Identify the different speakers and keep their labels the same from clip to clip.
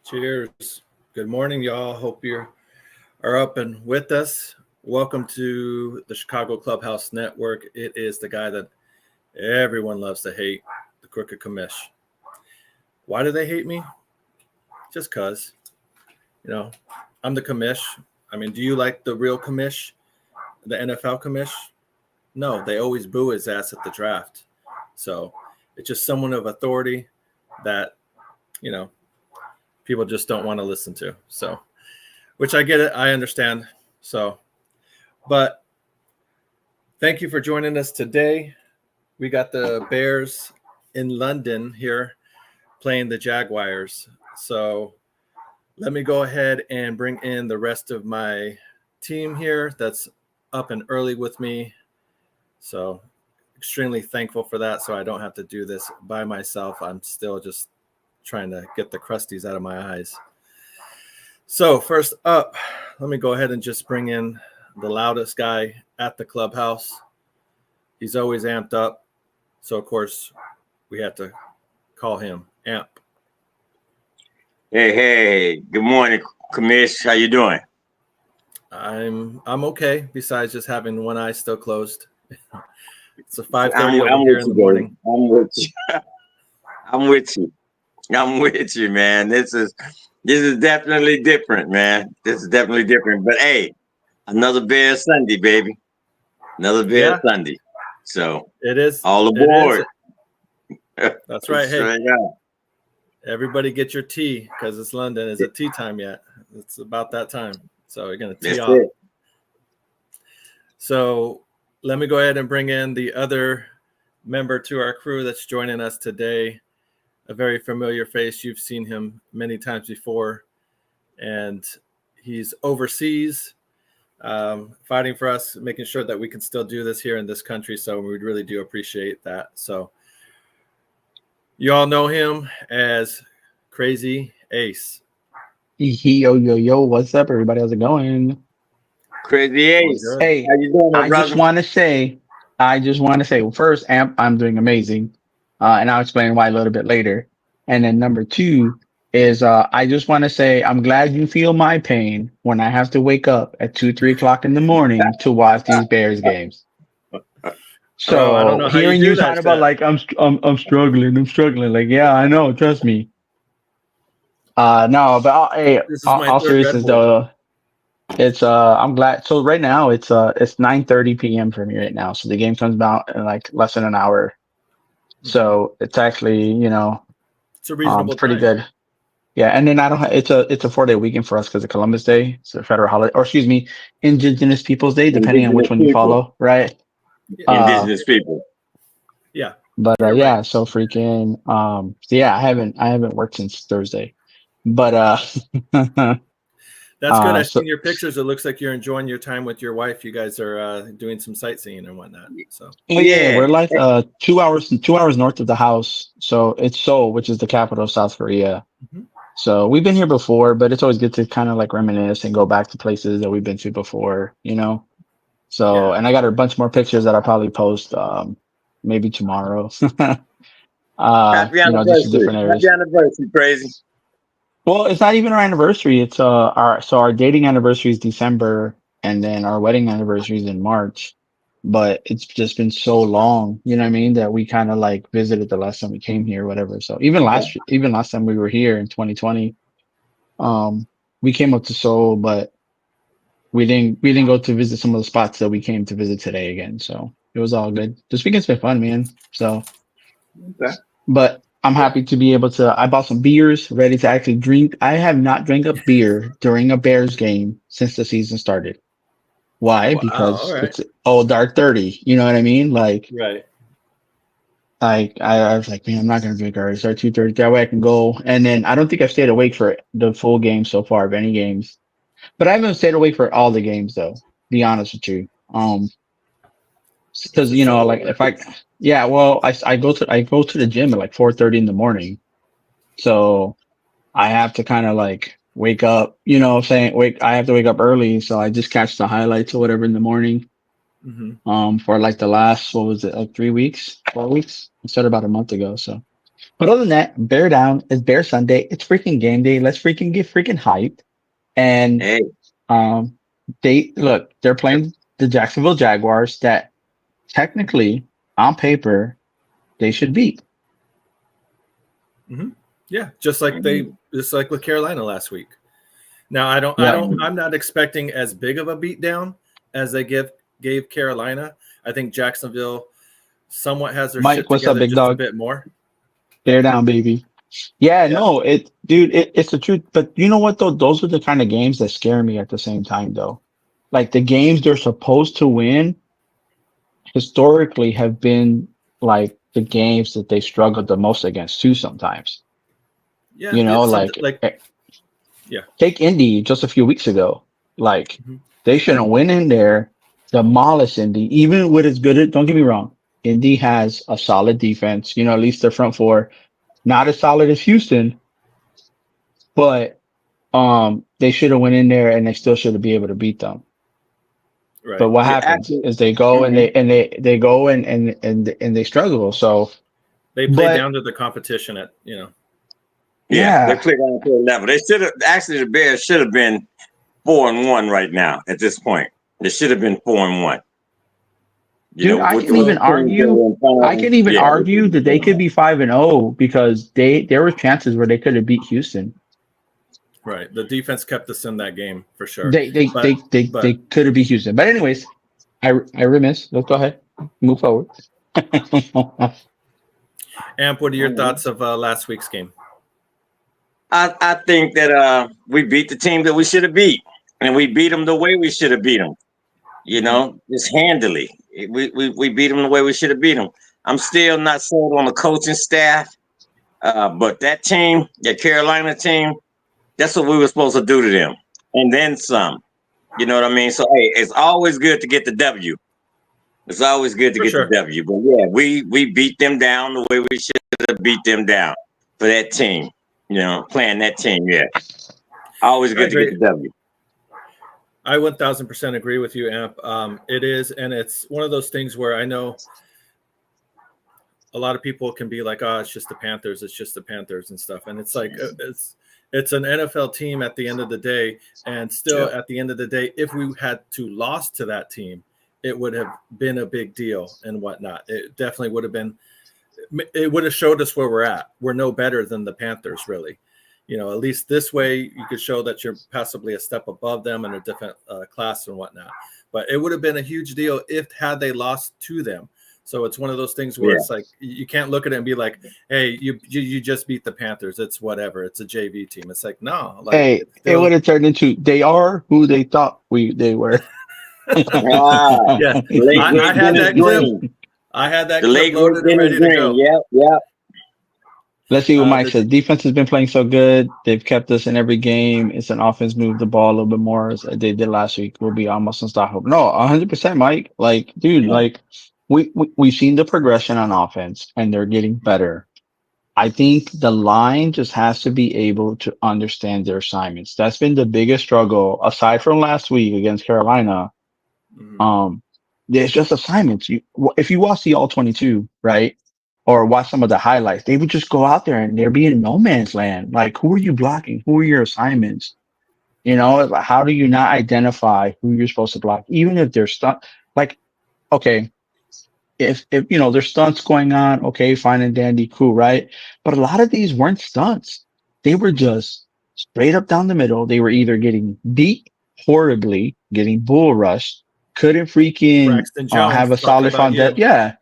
Speaker 1: Cheers. Good morning, y'all. Hope you are up and with us. Welcome to the Chicago Clubhouse Network. It is the guy that everyone loves to hate, the Crooked Commish. Why do they hate me? Just because. I'm the commish. I mean, do you like the real commish? The NFL commish? No, they always boo his ass at the draft. So it's just someone of authority that, people just don't want to listen to. So, which I get it. I understand. So, but thank you for joining us today. We got the Bears in London here playing the Jaguars. So let me go ahead and bring in the rest of my team here that's up and early with me. So extremely thankful for that. So I don't have to do this by myself. I'm still just trying to get the crusties out of my eyes. So first up, let me go ahead and just bring in the loudest guy at the clubhouse. He's always amped up. So of course we have to call him Amp.
Speaker 2: Hey, good morning, Commish. How you doing?
Speaker 1: I'm okay, besides just having one eye still closed. It's a 5:30 over here in the morning.
Speaker 2: I'm with you. I'm with you, man. This is definitely different, man. This is definitely different. But hey, another Bears Sunday, baby. Another Bears Sunday. So
Speaker 1: it is
Speaker 2: all aboard.
Speaker 1: That's right. Hey, everybody get your tea because it's London. Is it tea time yet? It's about that time. So you're gonna tee off. So let me go ahead and bring in the other member to our crew that's joining us today. A very familiar face. You've seen him many times before. And he's overseas fighting for us, making sure that we can still do this here in this country. So we really do appreciate that. So you all know him as Crazy Ace.
Speaker 3: Yo, what's up, everybody? How's it going?
Speaker 2: Crazy Ace.
Speaker 3: Hey,
Speaker 2: how you doing, my brother?
Speaker 3: I just want to say, well, first, Amp, I'm doing amazing. And I'll explain why a little bit later. And then number two is, I just want to say, I'm glad you feel my pain when I have to wake up at 2-3 o'clock in the morning to watch these Bears games. So
Speaker 1: I don't know how
Speaker 3: hearing
Speaker 1: you
Speaker 3: you talking about like, I'm struggling. Like, yeah, I know. Trust me. No, but all seriousness though, it's I'm glad. So right now it's 9:30 p.m. for me right now. So the game comes out in like less than an hour. So it's actually,
Speaker 1: it's a reasonable
Speaker 3: pretty
Speaker 1: time.
Speaker 3: good. Yeah, and then I don't. It's a 4-day weekend for us because of Columbus Day. It's a federal holiday, or excuse me, Indigenous Peoples Day, depending on which one you follow, right?
Speaker 2: Indigenous people.
Speaker 1: Yeah.
Speaker 3: But yeah, so freaking so yeah, I haven't worked since Thursday. But
Speaker 1: that's good. I've seen your pictures. It looks like you're enjoying your time with your wife. You guys are doing some sightseeing and whatnot. So
Speaker 3: we're like 2 hours north of the house. So it's Seoul, which is the capital of South Korea. Mm-hmm. So we've been here before, but it's always good to kind of like reminisce and go back to places that we've been to before, So and I got a bunch more pictures that I'll probably post maybe tomorrow.
Speaker 2: Happy anniversary.
Speaker 3: Just different areas.
Speaker 2: Happy anniversary, Crazy.
Speaker 3: Well, it's not even our anniversary. It's our dating anniversary is December, and then our wedding anniversary is in March. But it's just been so long, you know what I mean, that we kind of like visited the last time we came here, or whatever. So even last time we were here in 2020, we came up to Seoul, but we didn't go to visit some of the spots that we came to visit today again. So it was all good. This weekend's been fun, man. So, but I'm happy to be able to. I bought some beers, ready to actually drink. I have not drank a beer during a Bears game since the season started. Why?
Speaker 1: Wow,
Speaker 3: because it's dark 30. You know what I mean? Like,
Speaker 1: right.
Speaker 3: I was like, man, I'm not gonna drink already. Start 2:30. That way I can go. And then I don't think I've stayed awake for the full game so far of any games. But I haven't stayed awake for all the games though. Be honest with you. Because like if I go to the gym at like 4:30 in the morning, so I have to kind of like wake up. I have to wake up early, so I just catch the highlights or whatever in the morning.
Speaker 1: Mm-hmm.
Speaker 3: For like the last, what was it, like 3 weeks, 4 weeks? I started about a month ago, so But other than that, bear down. It's Bear Sunday. It's freaking game day. Let's freaking get freaking hyped. And
Speaker 2: Hey,
Speaker 3: um, they're playing the Jacksonville Jaguars that technically on paper they should beat.
Speaker 1: Mm-hmm. Yeah, just like with Carolina last week. Now
Speaker 3: Yeah.
Speaker 1: I'm not expecting as big of a beatdown as they gave Carolina. I think Jacksonville somewhat has their
Speaker 3: Mike,
Speaker 1: shit
Speaker 3: what's up,
Speaker 1: together
Speaker 3: big
Speaker 1: just a
Speaker 3: dog?
Speaker 1: bit more.
Speaker 3: Bear down, baby. Yeah,
Speaker 1: Yeah.
Speaker 3: no, it's the truth. But you know what though? Those are the kind of games that scare me at the same time though. Like the games they're supposed to win historically have been like the games that they struggled the most against too sometimes.
Speaker 1: Yeah,
Speaker 3: You know,
Speaker 1: it's
Speaker 3: like
Speaker 1: something like yeah.
Speaker 3: take Indy just a few weeks ago. Like
Speaker 1: Mm-hmm.
Speaker 3: they should have went in there, demolished Indy, even with as good as, don't get me wrong. Indy has a solid defense, you know, at least their front four, not as solid as Houston, but they should have went in there and they still should have been able to beat them. But
Speaker 1: Right.
Speaker 3: what
Speaker 2: yeah,
Speaker 3: happens
Speaker 2: actually,
Speaker 3: is they go and
Speaker 2: mhm.
Speaker 3: they go and they struggle. So,
Speaker 1: They play
Speaker 3: but
Speaker 1: down to the competition at, you know.
Speaker 2: Yeah, they
Speaker 3: yeah,
Speaker 2: played on a level. They should have actually the Bears should have been 4-1 right now at this point. They should have been 4-1. You
Speaker 3: dude,
Speaker 2: know,
Speaker 3: I
Speaker 2: with the
Speaker 3: can
Speaker 2: way
Speaker 3: even
Speaker 1: Well,
Speaker 2: teams they
Speaker 3: argue.
Speaker 2: were
Speaker 3: I can
Speaker 2: playing,
Speaker 3: even
Speaker 2: yeah, they should
Speaker 3: argue
Speaker 2: have been
Speaker 3: that they could
Speaker 2: 4-1.
Speaker 3: be 5-0 because there were chances where they could have beat Houston.
Speaker 1: right. The defense kept us in that game for sure.
Speaker 3: They
Speaker 1: But
Speaker 3: could have beat Houston. But anyways, I remiss. Let's go ahead, move forward.
Speaker 1: Amp, what are your
Speaker 2: Mhm.
Speaker 1: thoughts of last week's game?
Speaker 2: I think that we beat the team that we should have beat, and we beat them the way we should have beat them. You
Speaker 1: Mm-hmm.
Speaker 2: know, just handily. We beat them the way we should have beat them. I'm still not sold on the coaching staff, but that team, that Carolina team, that's what we were supposed to do to them, and then some. You know what I mean? So hey, it's always good to get the W. It's always good to
Speaker 1: For
Speaker 2: get the
Speaker 1: sure.
Speaker 2: W. But yeah, we beat them down the way we should have beat them down for that team. You know, playing that team. Yeah, always
Speaker 1: I
Speaker 2: good to get
Speaker 1: agree.
Speaker 2: the W.
Speaker 1: I 1000% agree with you, Amp. It is, and it's one of those things where I know a lot of people can be like, "Oh, it's just the Panthers. It's just the Panthers and stuff." And it's like it's an NFL team at the end of the day, and still
Speaker 2: Yeah.
Speaker 1: at the end of the day, if we had to lost to that team, it would have been a big deal and whatnot. It definitely would have been. It would have showed us where we're at. We're no better than the Panthers, really. You know, at least this way you could show that you're possibly a step above them in a different class and whatnot. But it would have been a huge deal if had they lost to them. So it's one of those things where
Speaker 2: Yeah.
Speaker 1: it's like you can't look at it and be like, "Hey, you just beat the Panthers. It's whatever. It's a JV team." It's like no, like
Speaker 3: Hey,
Speaker 1: it's
Speaker 3: it would
Speaker 1: still
Speaker 3: have turned into they are who they thought they were.
Speaker 2: Ah,
Speaker 1: yeah.
Speaker 2: the late
Speaker 1: I
Speaker 2: great
Speaker 1: had
Speaker 2: Dennis
Speaker 1: that clip.
Speaker 2: Green.
Speaker 1: I had that
Speaker 2: The
Speaker 1: clip
Speaker 2: late great
Speaker 1: loaded and
Speaker 2: Dennis
Speaker 1: ready to
Speaker 2: Green.
Speaker 1: go.
Speaker 2: Yep, yep.
Speaker 3: Let's see what Mike
Speaker 1: The
Speaker 3: says. Defense has been playing so good. They've kept us in every game. It's an offense move the ball a little bit more as they did last week. We'll be almost unstoppable. No, 100%, Mike. Like, dude,
Speaker 2: Yeah.
Speaker 3: like we've seen the progression on offense and they're getting better. I think the line just has to be able to understand their assignments. That's been the biggest struggle aside from last week against Carolina.
Speaker 1: Mhm.
Speaker 3: There's just assignments. If you watch the all 22, right? Or watch some of the highlights, they would just go out there and they're being no man's land. Like, who are you blocking? Who are your assignments? You know, like, how do you not identify who you're supposed to block? Even if they're stunt, like, okay, if you know there's stunts going on, okay, fine and dandy, cool, right? But a lot of these weren't stunts. They were just straight up down the middle. They were either getting beat horribly, getting bull rushed, couldn't freaking
Speaker 1: Braxton Jones,
Speaker 3: have a
Speaker 1: talk
Speaker 3: solid
Speaker 1: about
Speaker 3: foundation.
Speaker 1: you.
Speaker 3: Yeah.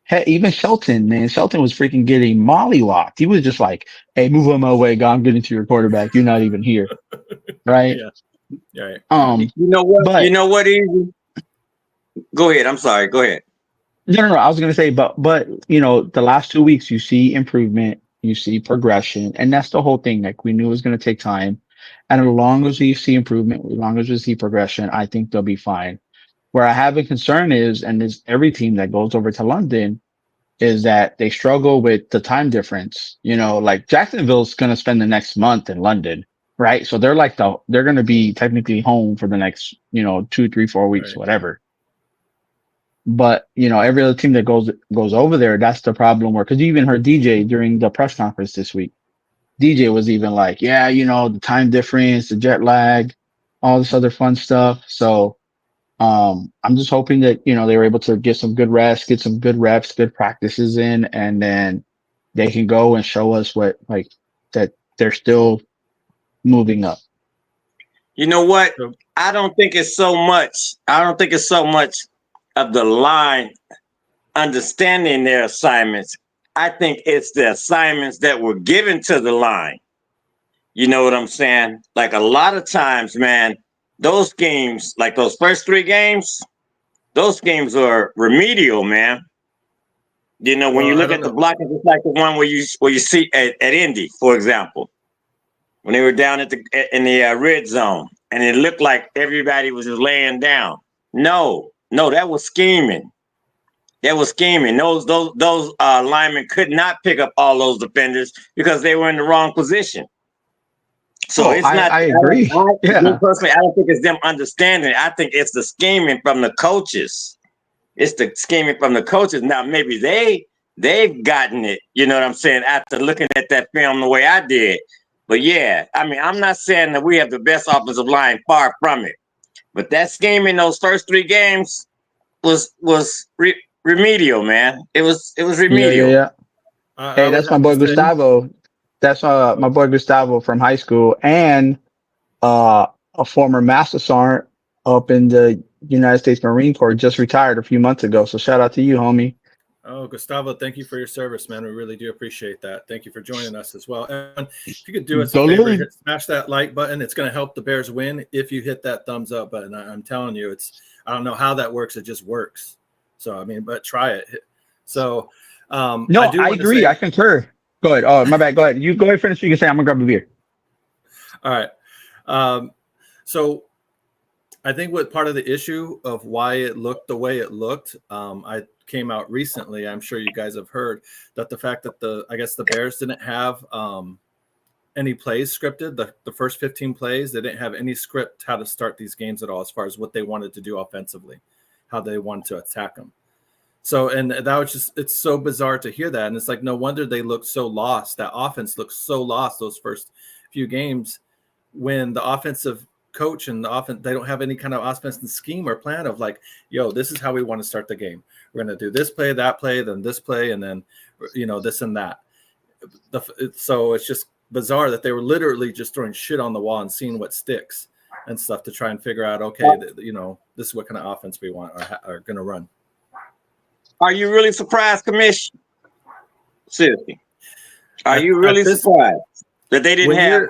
Speaker 3: Hey, even Shelton, man, Shelton was freaking getting mollywopped. He was just like, "Hey, move on my way, God, I'm getting to your quarterback. You're not even here, right?"
Speaker 1: Yeah. Right.
Speaker 2: You know what? You
Speaker 3: But
Speaker 2: know what, Easy? Go ahead. I'm sorry. Go ahead.
Speaker 3: no. I was gonna say, but you know, the last 2 weeks you see improvement, you see progression, and that's the whole thing. Like we knew it was gonna take time, and as long as we see improvement, as long as we see progression, I think they'll be fine. Where I have a concern is, and is every team that goes over to London, is that they struggle with the time difference. You know, like Jacksonville's gonna spend the next month in London, right? So they're gonna be technically home for the next, 2, 3, 4 weeks,
Speaker 1: Right.
Speaker 3: whatever. But every other team that goes over there, that's the problem. Where, because you even heard DJ during the press conference this week. DJ was even like, yeah, the time difference, the jet lag, all this other fun stuff. So I'm just hoping that they were able to get some good rest, get some good reps, good practices in, and then they can go and show us that they're still moving up.
Speaker 2: You know what? I don't think it's so much of the line understanding their assignments. I think it's the assignments that were given to the line. You know what I'm saying? Like a lot of times, man, those games, like those first 3 games, those games are remedial, man. When you look at the blocking, it's like the one where you see at Indy, for example, when they were down in the red zone, and it looked like everybody was just laying down. No, that was scheming. Those linemen could not pick up all those defenders because they were in the wrong position. So it's not.
Speaker 3: I agree.
Speaker 2: Me personally, I don't think it's them understanding. I think it's the scheming from the coaches. It's the scheming from the coaches. Now maybe they've gotten it. You know what I'm saying? After looking at that film the way I did. But yeah, I mean, I'm not saying that we have the best offensive line. Far from it. But that scheming those first 3 games was remedial, man. It was remedial.
Speaker 3: Yeah. Hey, that's my boy Gustavo. That's my boy Gustavo from high school, and a former Master Sergeant up in the United States Marine Corps, just retired a few months ago. So shout out to you, homie.
Speaker 1: Oh, Gustavo, thank you for your service, man. We really do appreciate that. Thank you for joining us as well. And if you could do us a favor, smash that like button. It's going to help the Bears win if you hit that thumbs up button. I'm telling you, I don't know how that works. It just works. So, I mean, but try it. So,
Speaker 3: no, I agree. I concur. Go ahead. Oh, my bad. Go ahead. You go ahead and finish. You can say I'm going to grab a beer.
Speaker 1: All right. So I think what part of the issue of why it looked the way it looked, I came out recently. I'm sure you guys have heard that the fact that I guess the Bears didn't have any plays scripted. The first 15 plays, they didn't have any script how to start these games at all, as far as what they wanted to do offensively, how they wanted to attack them. So, and that was just, it's so bizarre to hear that. And it's like, no wonder they looked so lost. That offense looked so lost those first few games, when the offensive coach and the offense, they don't have any kind of offensive scheme or plan of like, yo, this is how we want to start the game. We're going to do this play, that play, then this play, and then, this and that. So it's just bizarre that they were literally just throwing shit on the wall and seeing what sticks and stuff to try and figure out, okay, this is what kind of offense we want or are going to run.
Speaker 2: Are you really surprised, Commish? Seriously, are you really surprised that they didn't have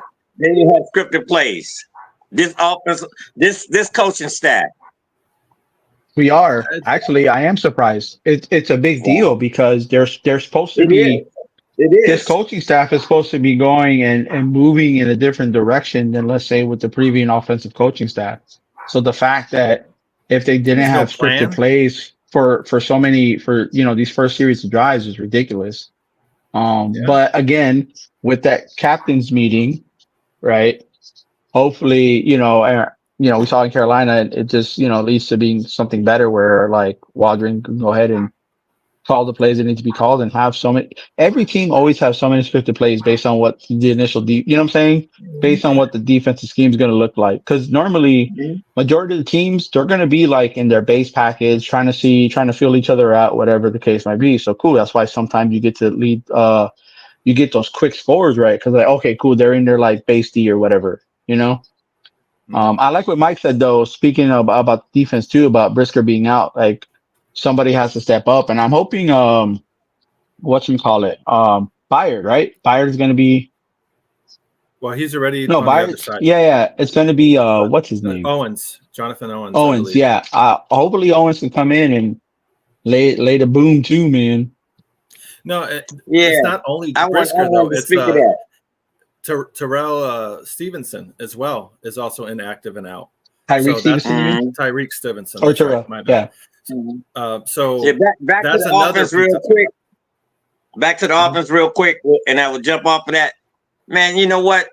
Speaker 2: scripted plays? This offense, this coaching staff.
Speaker 3: We are actually. I am surprised. It's a big deal because they're supposed to be.
Speaker 2: It is.
Speaker 3: This coaching staff is supposed to be going and moving in a different direction than, let's say, with the previous offensive coaching staff. So the fact that if they didn't have scripted plays for so many these first series of drives is ridiculous. But again, with that captain's meeting, right? Hopefully, we saw in Carolina, it just leads to being something better where like Waldron can go ahead and call the plays that need to be called and have so many. Every team always has so many scripted plays based on what the initial based on what the defensive scheme is going to look like. Because normally, majority of the teams, they're going to be like in their base package, trying to feel each other out, whatever the case might be. So cool. That's why sometimes you get to lead. You get those quick scores, right? Because like, okay, cool, they're in their like base D or whatever. I like what Mike said though. Speaking about defense too, about Brisker being out, like somebody has to step up, and I'm hoping Byard, right? Byard is going to be.
Speaker 1: Well, he's already
Speaker 3: on the other side. Yeah, it's going to be what's his name?
Speaker 1: Jonathan Owens.
Speaker 3: Owens, yeah. Hopefully Owens can come in and lay the boom too, man.
Speaker 1: No, it's not only Brisker though. It's Terrell Stevenson as well is also inactive and out.
Speaker 3: Tyreek Stevenson.
Speaker 1: Tyreek Stevenson.
Speaker 3: Or Terrell.
Speaker 1: Right,
Speaker 3: yeah.
Speaker 2: So back to the offense real quick. Back to the offense real quick, and I will jump off of that. Man, you know what?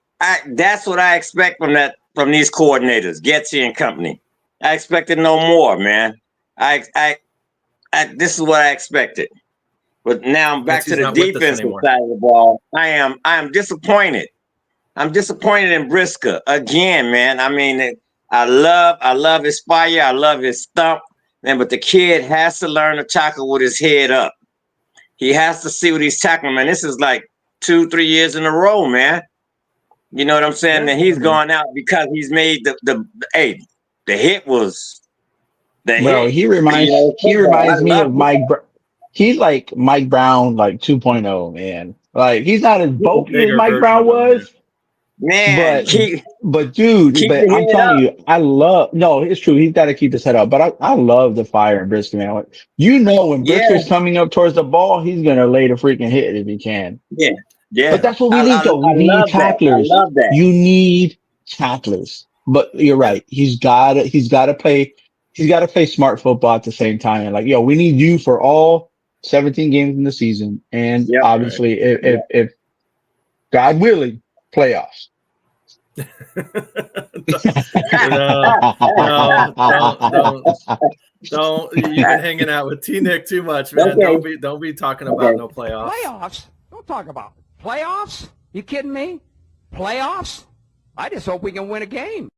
Speaker 2: That's what I expect from these coordinators, Getsy and company. I expected no more, man. I this is what I expected. But now I'm back
Speaker 1: He's
Speaker 2: to the
Speaker 1: not with us
Speaker 2: defensive
Speaker 1: anymore.
Speaker 2: side of the ball. I am disappointed. I'm disappointed in Brisker again, man. I mean, I love his fire. I love his stump, man. But the kid has to learn to tackle with his head up. He has to see what he's tackling, man. This is like 2-3 years in a row, man. You know what I'm saying?
Speaker 1: Yeah,
Speaker 2: And he's
Speaker 1: I mean,
Speaker 2: gone out because he's made the hit was the
Speaker 3: Bro,
Speaker 2: hit.
Speaker 3: he
Speaker 2: Football, I
Speaker 3: reminds me
Speaker 2: love
Speaker 3: of
Speaker 2: it.
Speaker 3: He's like Mike Brown, like 2.0, man. Like he's not as
Speaker 1: a
Speaker 3: bulky as
Speaker 1: bigger
Speaker 3: Mike
Speaker 1: version
Speaker 3: Brown
Speaker 1: of him.
Speaker 3: was,
Speaker 2: Man,
Speaker 3: but dude,
Speaker 2: keep
Speaker 3: but
Speaker 2: your
Speaker 3: I'm
Speaker 2: head
Speaker 3: telling
Speaker 2: up.
Speaker 3: you, no, it's true. He's got to keep his head up. But I love the fire in Brisker, man. Like, when
Speaker 2: Yeah,
Speaker 3: Brisker's coming up towards the ball, he's gonna lay the freaking hit if he can.
Speaker 2: yeah,
Speaker 3: But
Speaker 2: yeah.
Speaker 3: that's what we
Speaker 2: I,
Speaker 3: need,
Speaker 2: I,
Speaker 3: though. We
Speaker 2: I
Speaker 3: need
Speaker 2: love that. I
Speaker 3: tacklers.
Speaker 2: love that.
Speaker 3: You need tacklers. But you're
Speaker 1: Yeah.
Speaker 3: right. He's gotta play smart football at the same time. And like, we need you for all 17 games in the season. And
Speaker 2: Yep.
Speaker 1: Right.
Speaker 3: obviously, if God willing, playoffs.
Speaker 1: Don't. You've been hanging out with T Nick too much, man.
Speaker 2: Okay.
Speaker 1: Don't be talking about no playoffs.
Speaker 4: Playoffs? Don't talk about playoffs. You kidding me? Playoffs? I just hope we can win a game.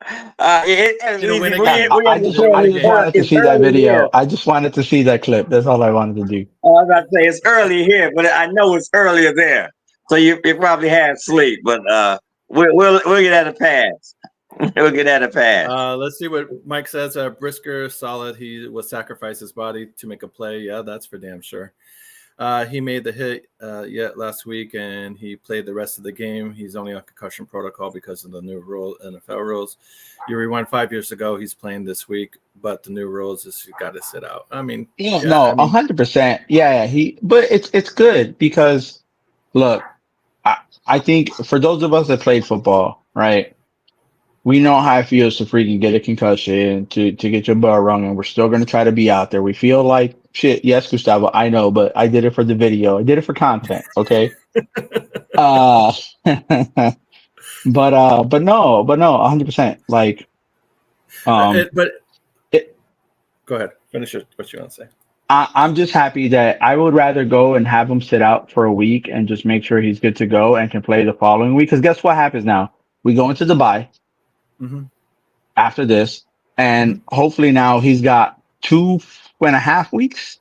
Speaker 1: You know, win a game.
Speaker 3: I just wanted to see that video. I just wanted to see that clip. That's all I wanted to do.
Speaker 2: I was about to say it's early here, but I know it's earlier there. So you probably had sleep, but we'll get at a pass. We'll get at a pass.
Speaker 1: Let's see what Mike says. Brisker, solid. He will sacrifice his body to make a play. Yeah, that's for damn sure. He made the hit last week, and he played the rest of the game. He's only on concussion protocol because of the new NFL rules. You rewind 5 years ago, he's playing this week, but the new rules is you got to sit out. I mean,
Speaker 3: 100%. Yeah, but it's good because look, I think for those of us that played football, right? We know how it feels to freaking get a concussion, to get your bell rung, and we're still going to try to be out there. We feel like shit. Yes, Gustavo, I know, but I did it for the video. I did it for content. Okay. but no, 100%. Like,
Speaker 1: go ahead. Finish what you want to say.
Speaker 3: I'm just happy that I would rather go and have him sit out for a week and just make sure he's good to go and can play the following week. Because guess what happens now? We go into the bye.
Speaker 1: Mm-hmm.
Speaker 3: After this, and hopefully now he's got 2.5 weeks,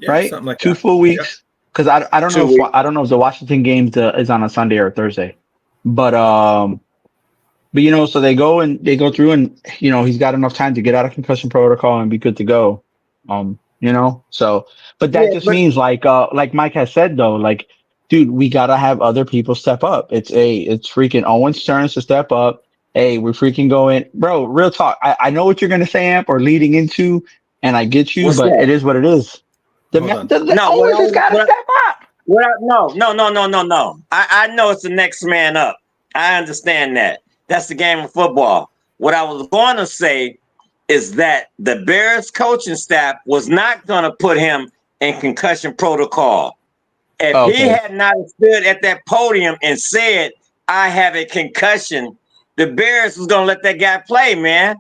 Speaker 3: right?
Speaker 1: Something like
Speaker 3: 2
Speaker 1: that.
Speaker 3: full weeks. Because I don't know if I don't know if the Washington game is on a Sunday or a Thursday, but so they go through and he's got enough time to get out of concussion protocol and be good to go, so but that just means like Mike has said though, like, dude, we gotta have other people step up. It's freaking Owen's turn to step up. Hey, we're freaking going, bro. Real talk. I know what you're gonna say, Amp, or leading into, and I get you, but it is what it is. Owens has got to step up.
Speaker 2: No. I know it's the next man up. I understand that. That's the game of football. What I was going to say is that the Bears coaching staff was not going to put him in concussion protocol. If he had not stood at that podium and said, "I have a concussion," the Bears was gonna let that guy play, man.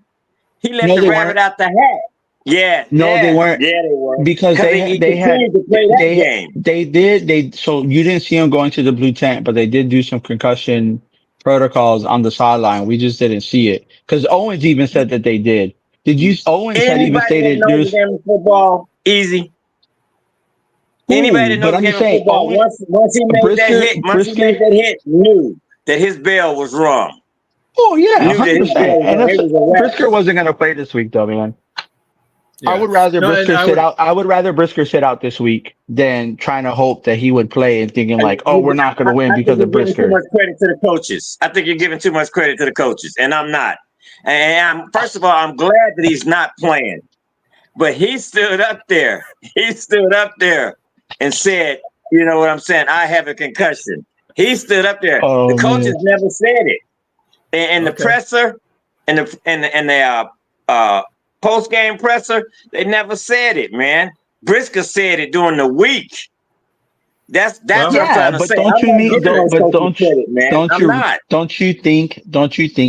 Speaker 2: He let the rabbit out the hat. Yeah.
Speaker 3: They weren't.
Speaker 2: Yeah, they were.
Speaker 3: Because they did. So you didn't see him going to the blue tent, but they did do some concussion protocols on the sideline. We just didn't see it. Because Owens even said that they did. Owens had even stated
Speaker 2: there's the game of football easy. Anybody that knows the game of football, once he made that hit, knew that his bail was wrong.
Speaker 3: Oh yeah, 100%. And Brisker wasn't going to play this week, though, man. Yeah. I would rather Brisker sit out. I would rather Brisker sit out this week than trying to hope that he would play and thinking like, "Oh, we're not going to win because of Brisker."
Speaker 2: Too much credit to the coaches. I think you're giving too much credit to the coaches, and I'm not. And first of all, I'm glad that he's not playing, but he stood up there. He stood up there and said, "You know what I'm saying? I have a concussion." He stood up there.
Speaker 3: Oh,
Speaker 2: the coaches never said it. And the presser and the post-game presser, they never said it, man. Brisker said it during the week. That's what I'm trying to say.
Speaker 3: Don't you think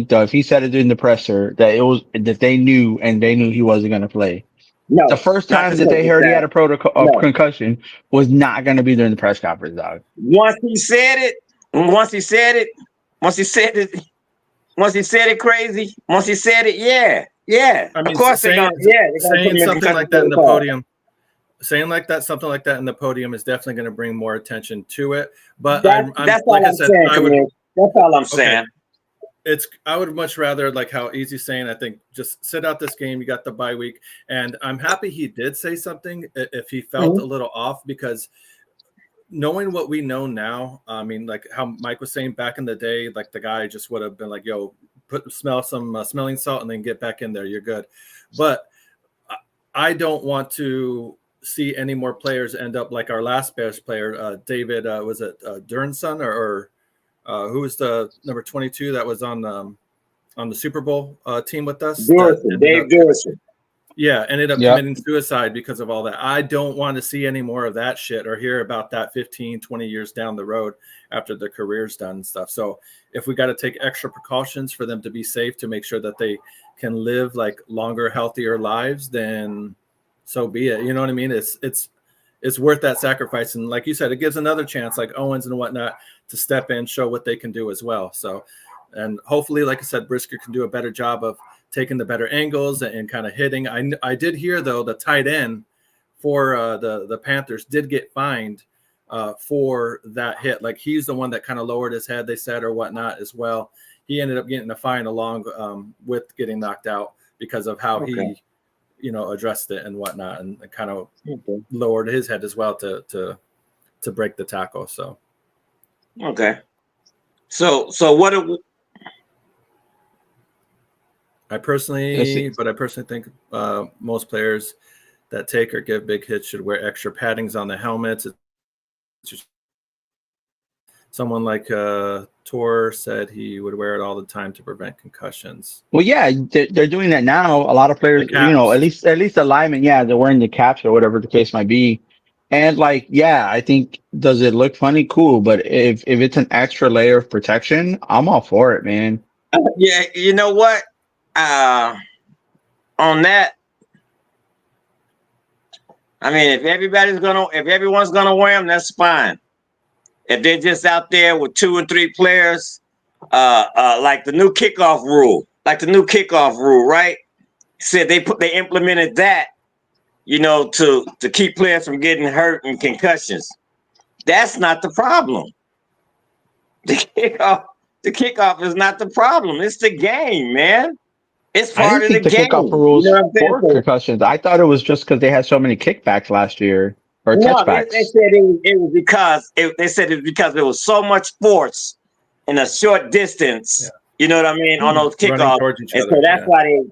Speaker 3: though, if he said it in the presser that they knew he wasn't going to play?
Speaker 2: No,
Speaker 3: The first
Speaker 2: not
Speaker 3: time
Speaker 2: to
Speaker 3: that they
Speaker 2: take
Speaker 3: heard he had
Speaker 2: that.
Speaker 3: a protocol of
Speaker 2: No.
Speaker 3: concussion was not going to be during the press conference, dog.
Speaker 2: Once he said it, once he said it, once he said it, once he said it crazy, once he said it, yeah.
Speaker 1: I
Speaker 2: Of
Speaker 1: mean,
Speaker 2: course they're gonna put
Speaker 1: saying
Speaker 2: him in
Speaker 1: something
Speaker 2: concussion
Speaker 1: like that in the
Speaker 2: protocol.
Speaker 1: podium, something like that in the podium is definitely going to bring more attention to it. But
Speaker 2: That's
Speaker 1: like
Speaker 2: all
Speaker 1: I
Speaker 2: I'm
Speaker 1: said,
Speaker 2: saying, Commish. That's all I'm
Speaker 1: okay.
Speaker 2: saying.
Speaker 1: I would much rather, like how Easy's saying, I think just sit out this game. You got the bye week, and I'm happy he did say something if he felt a little off, because knowing what we know now, I mean, like how Mike was saying back in the day, like the guy just would have been like, "Yo, smell some smelling salt and then get back in there. You're good." But I don't want to see any more players end up like our last Bears player, David. Was it Durnson or who was the number 22 that was on the Super Bowl team with us?
Speaker 2: Dave Durson.
Speaker 1: Yeah, ended up
Speaker 3: Yep.
Speaker 1: committing suicide because of all that. I don't want to see any more of that shit or hear about that 15, 20 years down the road after their career's done and stuff. So if we got to take extra precautions for them to be safe, to make sure that they can live like longer, healthier lives, then so be it. You know what I mean? It's worth that sacrifice. And like you said, it gives another chance, like Owens and whatnot, to step in, show what they can do as well. So, and hopefully, like I said, Brisker can do a better job of taking the better angles and kind of hitting. I did hear, though, the tight end for the Panthers did get fined for that hit. Like he's the one that kind of lowered his head, they said, or whatnot as well. He ended up getting a fine along with getting knocked out because of how he, addressed it and whatnot, and kind of lowered his head as well to break the tackle. So.
Speaker 2: Okay. So what?
Speaker 1: I personally think most players that take or give big hits should wear extra paddings on the helmets. Someone like Tor said he would wear it all the time to prevent concussions.
Speaker 3: Well, yeah, they're doing that now. A lot of players, at least the linemen, yeah, they're wearing the caps or whatever the case might be. And like, yeah, I think, does it look funny? Cool. But if it's an extra layer of protection, I'm all for it, man.
Speaker 2: Yeah, you know what? On that, I mean, if everyone's gonna wear them, that's fine. If they're just out there with 2 and 3 players, like the new kickoff rule, right? Said they implemented that, to keep players from getting hurt and concussions. That's not the problem. The kickoff is not the problem. It's the game, man. It's part of the game.
Speaker 3: Kickoff rules for concussions. I thought it was just because they had so many kickbacks last year or touchbacks.
Speaker 2: They said it was because there was so much force in a short distance. Yeah. You know what I mean, on those kickoffs, and so that's why they.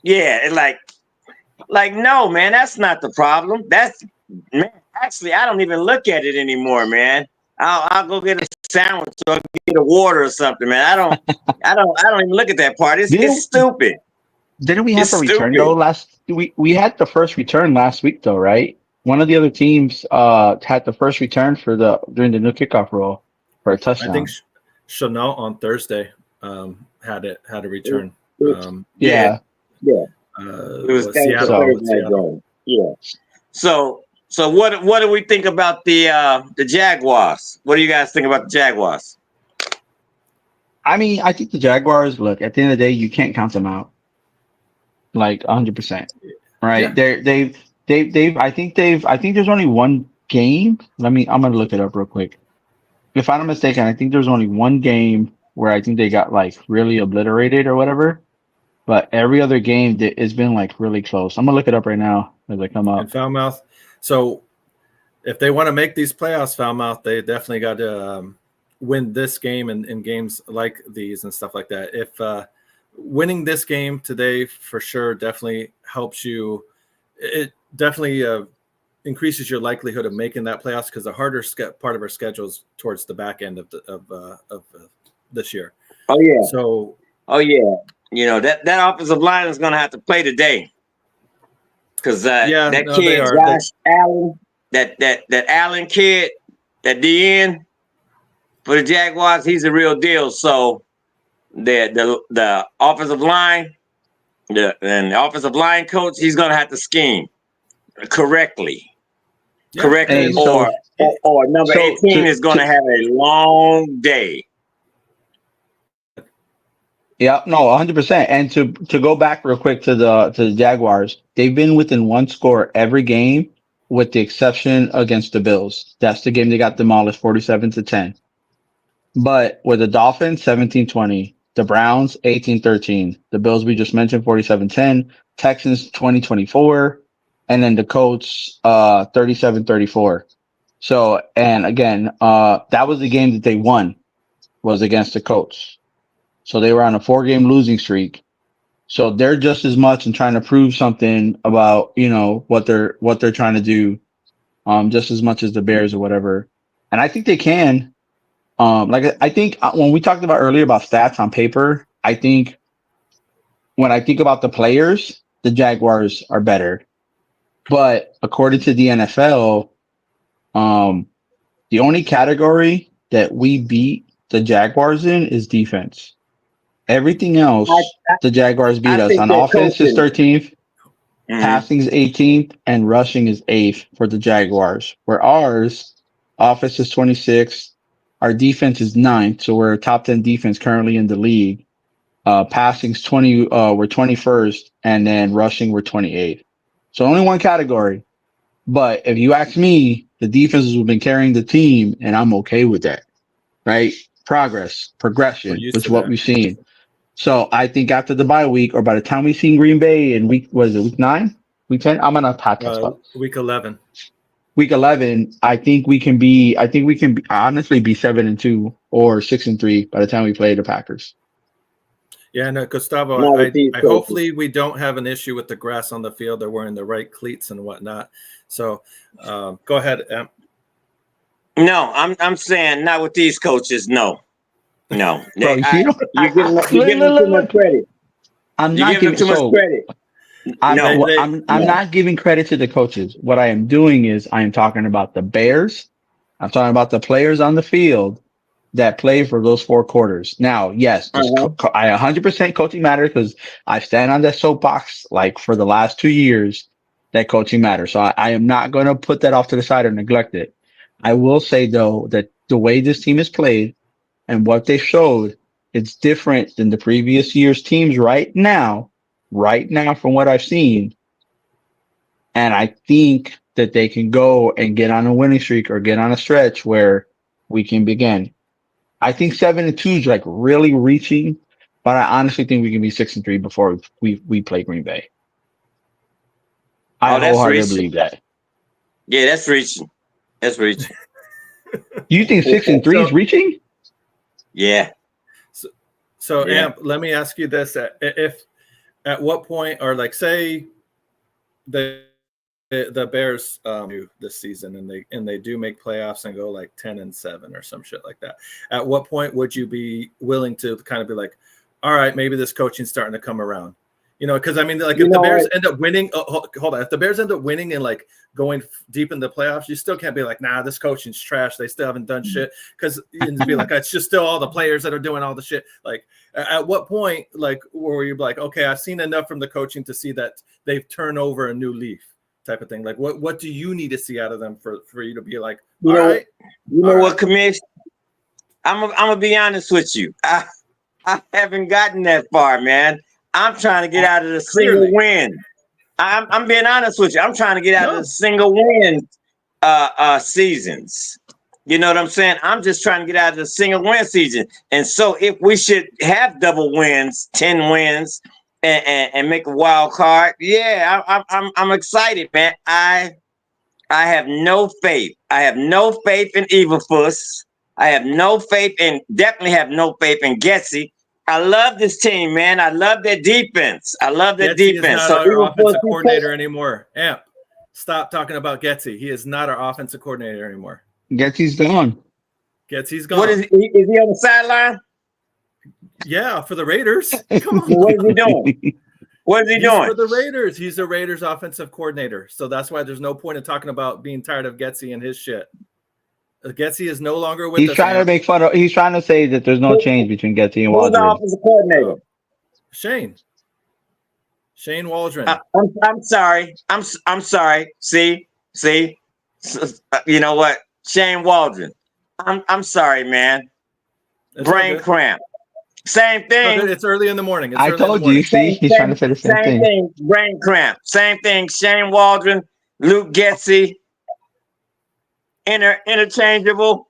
Speaker 2: Yeah, it's like no, man, that's not the problem. Man. Actually, I don't even look at it anymore, man. I'll go get a sandwich or get a water or something, man. I don't even look at that part. It's stupid.
Speaker 3: Didn't we have a return though we had the first return last week though, right? One of the other teams had the first return during the new kickoff rule for a touchdown.
Speaker 1: I think Chanel on Thursday had a return.
Speaker 2: Yeah. It was Seattle. Yeah. So what do we think about the Jaguars? What do you guys think about the Jaguars?
Speaker 3: I mean, I think the Jaguars, look, at the end of the day, you can't count them out. Like 100%. Right? Yeah. I think there's only one game. I'm gonna look it up real quick. If I'm not mistaken, I think there's only one game where I think they got like really obliterated or whatever. But every other game it's been like really close. I'm gonna look it up right now as I come up.
Speaker 1: And Foulmouth. So if they want to make these playoffs, Foulmouth, they definitely got to win this game and in games like these and stuff like that. If winning this game today for sure definitely helps you. It definitely increases your likelihood of making that playoffs, because the harder part of our schedule is towards the back end of this year.
Speaker 2: Oh yeah.
Speaker 1: So.
Speaker 2: Oh yeah. That offensive line is going to have to play today, because kid Josh Allen, that Allen kid, that DN for the Jaguars, he's a real deal. So the offensive line Yeah, and the offensive line coach, he's gonna have to scheme correctly.
Speaker 1: Yeah,
Speaker 2: Correctly,
Speaker 3: Hey, so
Speaker 2: or number
Speaker 3: so
Speaker 2: 18 is gonna have a long day.
Speaker 3: yeah, no, 100%. And to go back real quick to the Jaguars, they've been within one score every game, with the exception against the Bills. That's the game they got demolished, 47-10. But with the Dolphins, 17-20, the Browns, 18-13, the Bills we just mentioned, 47-10, Texans, 20-24, and then the Colts, 37-34. So, and again, that was the game that they won, was against the Colts. So they were on a 4-game losing streak. So they're just as much in trying to prove something about, what they're trying to do, just as much as the Bears or whatever. And I think they can. Like I think when we talked about earlier about stats on paper, I think when I think about the players, the Jaguars are better. But according to the NFL, the only category that we beat the Jaguars in is defense. Everything else, the Jaguars beat
Speaker 2: I
Speaker 3: us.
Speaker 2: think
Speaker 3: On
Speaker 2: they're
Speaker 3: offense is
Speaker 2: coaching.
Speaker 3: 13th,
Speaker 2: Mhm.
Speaker 3: passing is 18th, and rushing is 8th for the Jaguars. Where ours, offense is 26th, our defense is 9th, so we're a top 10 defense currently in the league. Passing's 20, we're 21st, and then rushing we're 28th. So only one category. But if you ask me, the defenses have been carrying the team, and I'm okay with that. Right? Progress,
Speaker 1: we're
Speaker 3: progression,
Speaker 1: used
Speaker 3: which
Speaker 1: to
Speaker 3: is what
Speaker 1: that.
Speaker 3: we've seen. So I think after the bye week, or by the time we see Green Bay in week 9, week 10, I'm on a podcast spot.
Speaker 1: Week 11.
Speaker 3: Week 11, I think we can honestly be 7-2 or 6-3 by the time we play the Packers.
Speaker 1: Yeah, no, Gustavo,
Speaker 2: Not with these
Speaker 1: I
Speaker 2: coaches.
Speaker 1: hopefully we don't have an issue with the grass on the field. They're wearing the right cleats and whatnot. So go ahead, Em.
Speaker 2: No, I'm saying not with these coaches. No.
Speaker 3: Bro,
Speaker 2: You're giving them too much
Speaker 3: look.
Speaker 2: credit.
Speaker 3: I'm
Speaker 2: You're
Speaker 3: not
Speaker 2: giving them
Speaker 3: giving
Speaker 2: too much credit.
Speaker 3: I'm not giving credit to the coaches. What I am doing is I am talking about the Bears. I'm talking about the players on the field that play for those 4 quarters. Now, yes, I 100% coaching matters because I stand on that soapbox like for the last 2 years that coaching matters. So I am not going to put that off to the side or neglect it. I will say though that the way this team is played and what they showed, it's different than the previous year's teams right now from what I've seen. And I think that they can go and get on a winning streak or get on a stretch where we can begin. I think 7-2 is like really reaching, but I honestly think we can be 6-3 before we play Green Bay. I wholeheartedly believe that.
Speaker 2: Yeah, that's reaching. That's reaching.
Speaker 3: You think 6-3 is reaching?
Speaker 2: Yeah.
Speaker 1: So Amp, let me ask you this: if at what point, or like say the Bears this season and they do make playoffs and go like 10-7 or some shit like that, at what point would you be willing to kind of be like, all right, maybe this coaching's starting to come around? Because I mean, like if the Bears end up winning, hold on, if the Bears end up winning and like going deep in the playoffs, you still can't be like, nah, this coaching's trash. They still haven't done shit, because you'd be like, it's just still all the players that are doing all the shit. Like, at what point, like, where you're like, okay, I've seen enough from the coaching to see that they've turned over a new leaf, type of thing. Like, what do you need to see out of them for you to be like, all right,
Speaker 2: what, Commish? I'm gonna be honest with you. I haven't gotten that far, man. I'm trying to get out of the single win. I'm being honest with you. I'm trying to get out of the single win seasons. You know what I'm saying? I'm just trying to get out of the single win season. And so if we should have double wins, 10 wins, and make a wild card, yeah, I'm excited, man. I have no faith. I have no faith in Evilfuss. I have no faith definitely have no faith in Getsy. I love this team, man. I love their defense.
Speaker 1: Getsy is not our offensive coordinator anymore. Amp, stop talking about Getsy. He is not our offensive coordinator anymore.
Speaker 3: Getsy's gone.
Speaker 1: Getsy's gone.
Speaker 2: What is he? Is he on the sideline?
Speaker 1: Yeah, for the Raiders. Come on.
Speaker 2: What is he doing? What is he doing?
Speaker 1: For the Raiders. He's the Raiders offensive coordinator. So that's why there's no point in talking about being tired of Getsy and his shit. Getsy is no longer with us.
Speaker 3: He's trying to make fun of. He's trying to say that there's no change between Getsy and Waldron.
Speaker 2: Who's the offensive coordinator?
Speaker 1: Shane. Shane Waldron.
Speaker 2: I'm sorry. I'm sorry. See, you know what? Shane Waldron. I'm sorry, man.
Speaker 1: It's all
Speaker 2: Brain
Speaker 1: good.
Speaker 2: cramp. Same thing.
Speaker 1: It's early in the morning.
Speaker 3: I told you. See, he's trying to say the same thing.
Speaker 2: Same thing. Brain cramp. Same thing. Shane Waldron, Luke Getsy. Interchangeable.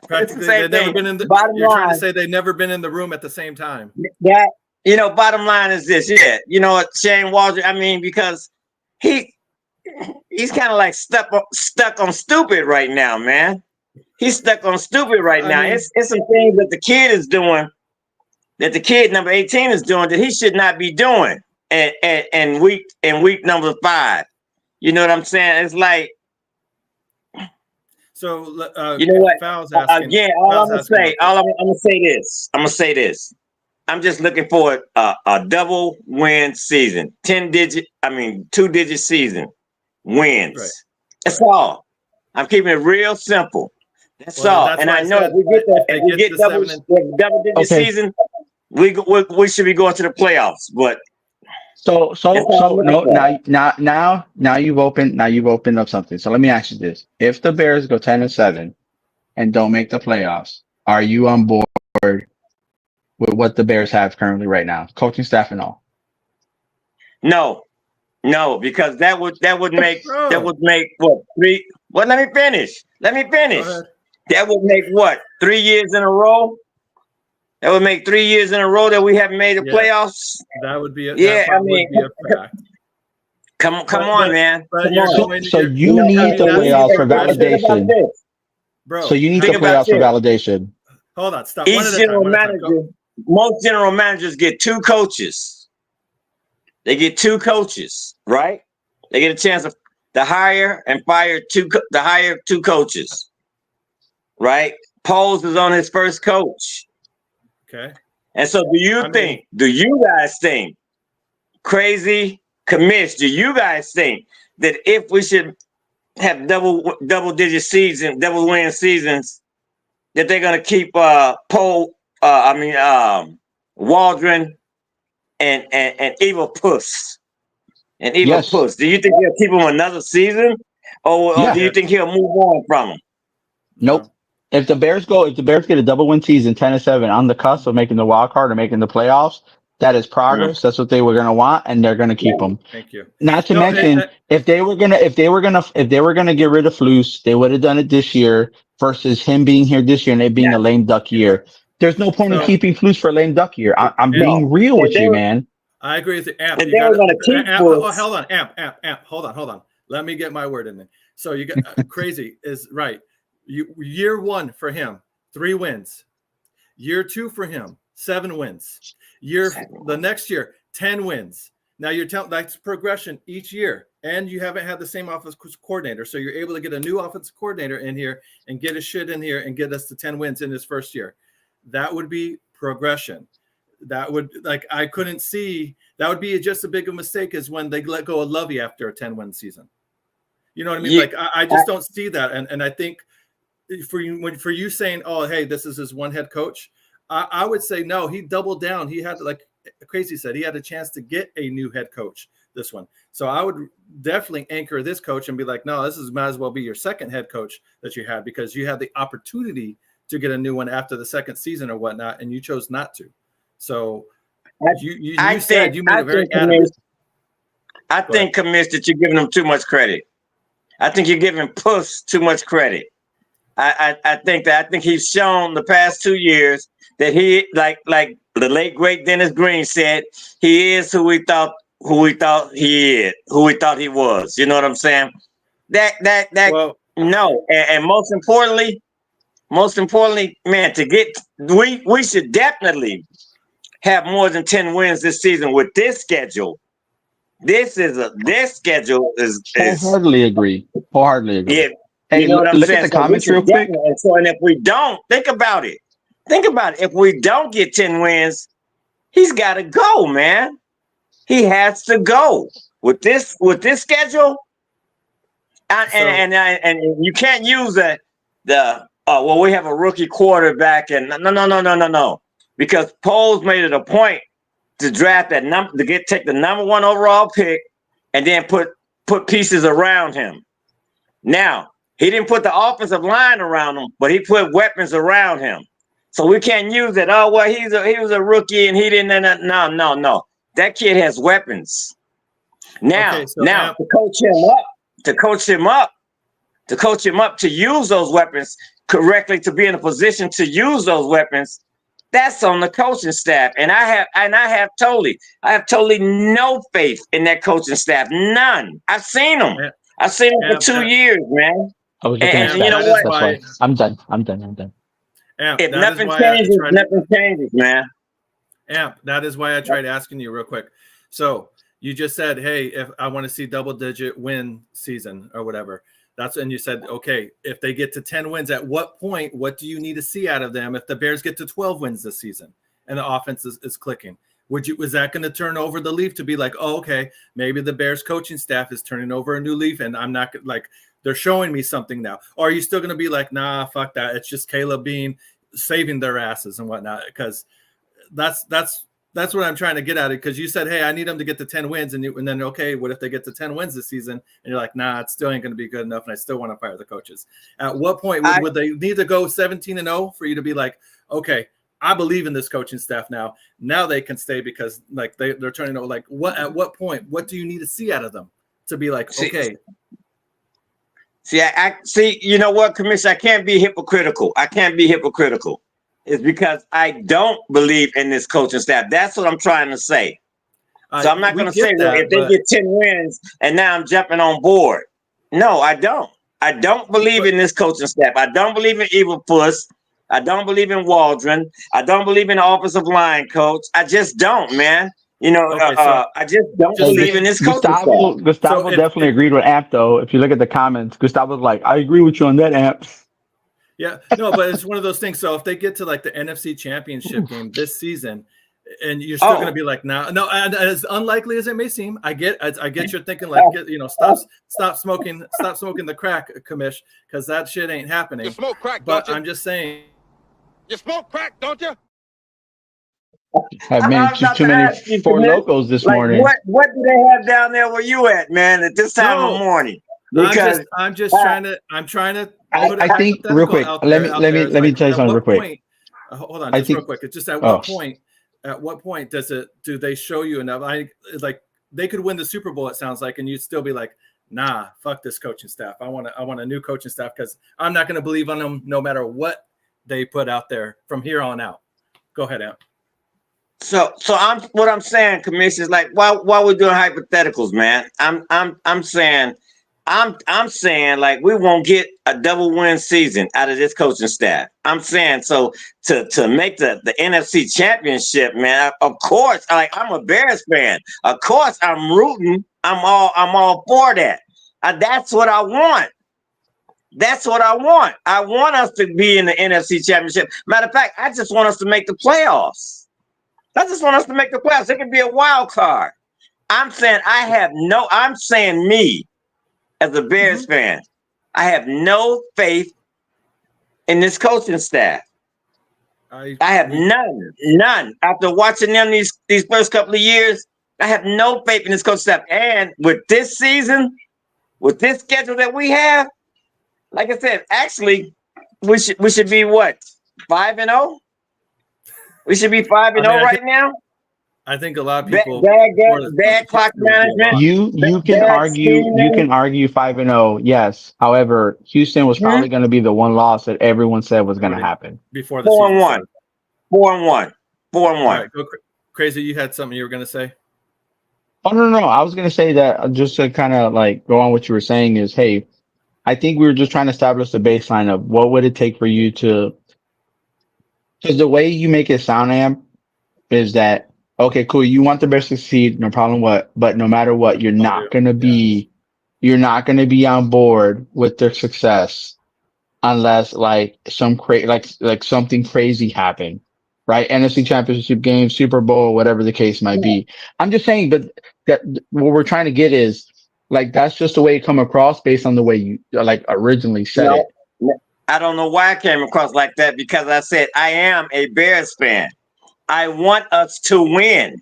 Speaker 1: Practically, they've never been in the. You're trying to say they've never been in the room at the same time.
Speaker 2: That, bottom line is this. Yeah, you know what, Shane Waldron. I mean, because he's kind of like stuck on stupid right now, man. He's stuck on stupid right now. It's some things that the kid is doing, that the kid number 18 is doing, that he should not be doing. And week number 5. You know what I'm saying? It's like.
Speaker 1: So
Speaker 2: you know what?
Speaker 1: Fowles asking,
Speaker 2: again, I'm gonna say this. I'm just looking for a double win season, 2-digit season wins. Right. That's all. I'm keeping it real simple. That's all. And I know if we get double digit season, we should be going to the playoffs. But
Speaker 3: so no, now you've opened up something. So let me ask you this: if the Bears go 10-7 and don't make the playoffs, are you on board with what the Bears have currently right now, coaching staff and all?
Speaker 2: No, because that would make what 3? Well, let me finish. That would make what 3 years in a row. That would make 3 years in a row that we haven't made the playoffs.
Speaker 1: That would be
Speaker 2: would be a fact. Come on, man.
Speaker 3: So you need the playoffs for validation.
Speaker 1: Bro,
Speaker 3: so you need the playoffs for validation.
Speaker 1: Hold on, stop.
Speaker 2: Most general managers get 2 coaches. They get 2 coaches, right? They get a chance to hire and fire 2 coaches, right? Poles is on his first coach.
Speaker 1: Okay.
Speaker 2: And so do you guys think, Crazy Commish, do you guys think that if we should have double win seasons, that they're gonna keep Waldron and Evil Puss? Puss. Do you think he'll keep him another season? Or do you think he'll move on from him?
Speaker 3: Nope. If the Bears get a double win season, 10-7 on the cusp of making the wild card or making the playoffs, that is progress. That's what they were going to want, and they're going to keep them.
Speaker 1: Thank you.
Speaker 3: Not to mention, if they were gonna get rid of Flus, they would have done it this year versus him being here this year and it being a lame duck year. There's no point in keeping Flus for a lame duck year. I'm being real with you, man.
Speaker 1: I agree with you. Amp.
Speaker 2: And they were going to keep
Speaker 1: hold on, Amp. Hold on. Let me get my word in there. So you got Crazy is right. Year 1 for him, 3 wins. Year 2 for him, 7 wins. The next year, 10 wins. Now you're telling that's progression each year, and you haven't had the same offensive coordinator, so you're able to get a new offensive coordinator in here and get his shit in here and get us to 10 wins in his first year. That would be progression. That would I couldn't see that would be just as big a mistake as when they let go of Lovey after a 10-win season. You know what I mean?
Speaker 2: Yeah,
Speaker 1: I just don't see that, and I think. For you saying, oh, hey, this is his one head coach, I would say no. He doubled down. He had, like Crazy said, he had a chance to get a new head coach this one. So I would definitely anchor this coach and be like, no, might as well be your second head coach that you had, because you had the opportunity to get a new one after the second season or whatnot, and you chose not to. So you said you made a very adamant.
Speaker 2: I think, Commish, that you're giving him too much credit. I think you're giving Puss too much credit. I think he's shown the past 2 years that he, like the late great Dennis Green said, he is who we thought he was. You know what I'm saying? No. And most importantly, man, we should definitely have more than 10 wins this season with this schedule. This schedule is
Speaker 3: wholeheartedly agree.
Speaker 2: Yeah.
Speaker 3: Hey,
Speaker 2: you know what I'm
Speaker 3: look
Speaker 2: saying?
Speaker 3: at the comments real quick.
Speaker 2: And if we don't, think about it. If we don't get 10 wins, he's got to go, man. He has to go with this schedule. And you can't use we have a rookie quarterback, and no. Because Poles made it a point to draft that number to take the number 1 overall pick, and then put pieces around him. Now he didn't put the offensive line around him, but he put weapons around him. So we can't use it. Oh well, he was a rookie and he didn't. No. That kid has weapons. Now,
Speaker 1: Okay, so
Speaker 2: to coach him up to use those weapons correctly, to be in a position to use those weapons, that's on the coaching staff. And I have totally no faith in that coaching staff. None. I've seen them. I've seen them for 2 years, man.
Speaker 3: I was looking at
Speaker 2: you know
Speaker 3: that.
Speaker 2: what?
Speaker 3: That's why. I'm done.
Speaker 2: If nothing changes, nothing changes, man.
Speaker 1: Amp, that is why I tried asking you real quick. So you just said, hey, if I want to see double-digit win season or whatever, and you said, okay, if they get to 10 wins, at what point, what do you need to see out of them if the Bears get to 12 wins this season and the offense is clicking? Was that going to turn over the leaf to be like, oh, okay, maybe the Bears coaching staff is turning over a new leaf and I'm not like, they're showing me something now? Or are you still going to be like, nah, fuck that. It's just Caleb Bean saving their asses and whatnot? Because that's what I'm trying to get at it. Because you said, hey, I need them to get to 10 wins. And then, okay, what if they get to 10 wins this season? And you're like, nah, it still ain't going to be good enough. And I still want to fire the coaches. At what point would they need to go 17-0 for you to be like, okay, I believe in this coaching staff now. Now they can stay because like they're turning over. Like at what point, what do you need to see out of them to be like, okay.
Speaker 2: I see, you know what, Commissioner, I can't be hypocritical. It's because I don't believe in this coaching staff. That's what I'm trying to say. So I'm not going to say, well, if they get 10 wins and now I'm jumping on board. No, I don't. I don't believe in this coaching staff. I don't believe in Evil Puss. I don't believe in Waldron. I don't believe in the offensive line coach. I just don't, man. You know, I just don't believe in this coaching staff.
Speaker 3: Gustavo definitely agreed with Amp, though. If you look at the comments, Gustavo's like, I agree with you on that, Amp.
Speaker 1: Yeah, no, but it's one of those things. So if they get to like the NFC Championship game this season, and you're still going to be like, no, and as unlikely as it may seem, I get you're thinking like, stop smoking the crack, Commish, because that shit ain't happening.
Speaker 5: You smoke crack,
Speaker 1: but
Speaker 5: don't you?
Speaker 1: I'm just saying.
Speaker 5: You smoke crack, don't you?
Speaker 3: I've made too many Four Locos this morning.
Speaker 2: What do they have down there where you at, man, at this time of morning? Because
Speaker 1: I'm trying to.
Speaker 3: I think real quick. Let me tell you something real quick.
Speaker 1: Hold on, real quick. It's just at what point? At what point do they show you enough? Like they could win the Super Bowl. It sounds like, and you'd still be like, nah, fuck this coaching staff. I want a new coaching staff because I'm not going to believe on them no matter what they put out there from here on out. Go ahead, Amp.
Speaker 2: So what I'm saying, Commissioner, is like why we're doing hypotheticals, man. I'm saying like we won't get a double win season out of this coaching staff. I'm saying so to make the NFC Championship, man. Of course, I'm a Bears fan. Of course, I'm rooting. I'm all for that. That's what I want. That's what I want. I want us to be in the NFC Championship. Matter of fact, I just want us to make the playoffs. It could be a wild card. I'm saying me as a Bears fan, I have no faith in this coaching staff. I have none. After watching them these first couple of years, I have no faith in this coaching staff. And with this season, with this schedule that we have, like I said, actually, we should be what, 5-0? We should be 5-0 right now.
Speaker 1: I think a lot of people
Speaker 2: bad clock management.
Speaker 3: You can argue 5-0, yes. However, Houston was probably going to be the one loss that everyone said was going to happen
Speaker 1: before the 4-1.
Speaker 2: 4-1.
Speaker 1: Right, Crazy. You had something you were going to say?
Speaker 3: Oh no! I was going to say that just to kind of like go on what you were saying is, hey, I think we were just trying to establish the baseline of what would it take for you to, because the way you make it sound, Amp, is that, okay, cool, you want the Bears to succeed, no problem but no matter what, you're not going to be on board with their success unless like something crazy happened, right? NFC Championship game, Super Bowl, whatever the case might be. I'm just saying, but that what we're trying to get is, like, that's just the way it come across based on the way you like originally said it.
Speaker 2: I don't know why I came across like that, because I said I am a Bears fan. I want us to win.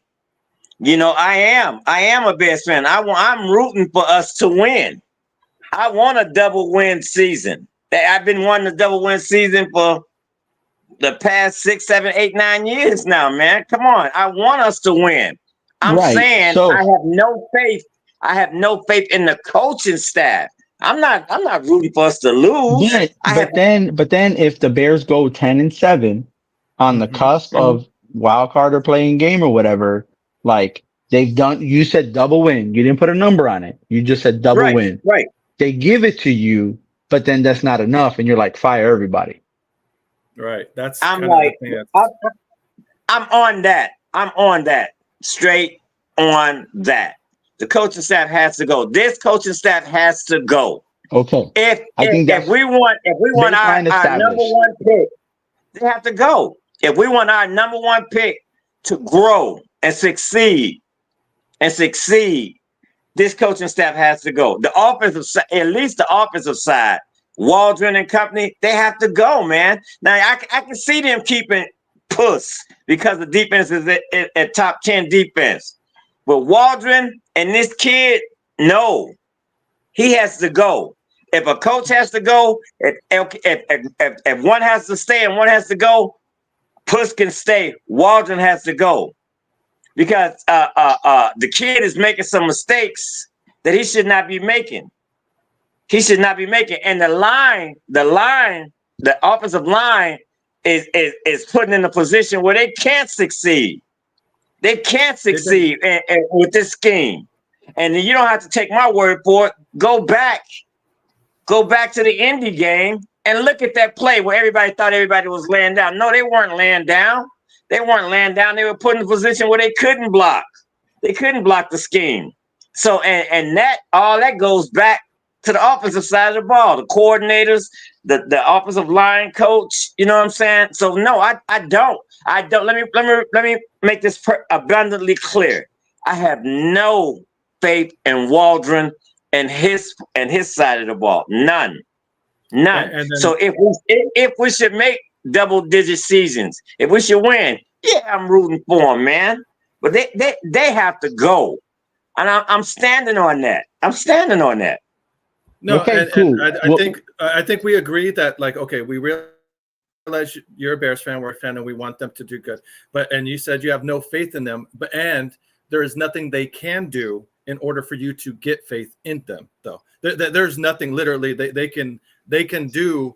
Speaker 2: You know, I am a Bears fan. I'm rooting for us to win. I want a double win season. I've been wanting a double win season for the past 6, 7, 8, 9 years now, man. Come on. I want us to win. I'm
Speaker 3: Right.
Speaker 2: saying
Speaker 3: So
Speaker 2: I have no faith. I have no faith in the coaching staff. I'm not rooting for us to lose.
Speaker 3: but then if the Bears go 10-7 on the cusp of wild card or playing game or whatever, like you said double win. You didn't put a number on it. You just said double win.
Speaker 2: Right.
Speaker 3: They give it to you, but then that's not enough, and you're like, fire everybody.
Speaker 1: Right. That's
Speaker 2: I'm
Speaker 1: kind
Speaker 2: like,
Speaker 1: of the thing that's...
Speaker 2: I'm on that. I'm on that. Straight on that. The coaching staff has to go. This coaching staff has to go.
Speaker 3: Okay.
Speaker 2: If we want our number one pick, they have to go. If we want our number one pick to grow and succeed, this coaching staff has to go. The offensive side, at least the offensive side, Waldron and company, they have to go, man. Now I can see them keeping Puss because the defense is at top 10 defense. But Waldron and this kid, no, he has to go. If a coach has to go, if one has to stay and one has to go, Puss can stay. Waldron has to go because the kid is making some mistakes that he should not be making. He should not be making. And the offensive line is putting in a position where they can't succeed. They can't succeed with this scheme. And you don't have to take my word for it. Go back to the Indy game and look at that play where everybody thought everybody was laying down. No, they weren't laying down. They were put in a position where they couldn't block. They couldn't block the scheme. So and that all that goes back to the offensive side of the ball, the coordinators, the offensive line coach. You know what I'm saying? So no, I don't. Let me make this abundantly clear. I have no faith in Waldron and his side of the ball. None. So if we should make double-digit seasons, if we should win, yeah, I'm rooting for them, man. But they have to go, and I'm standing on that.
Speaker 1: No,
Speaker 3: okay,
Speaker 1: and,
Speaker 3: cool.
Speaker 1: and I think we agree that, like, okay, we realize you're a Bears fan, we're a fan, and we want them to do good. And you said you have no faith in them, and there is nothing they can do in order for you to get faith in them, though. There's nothing literally they can do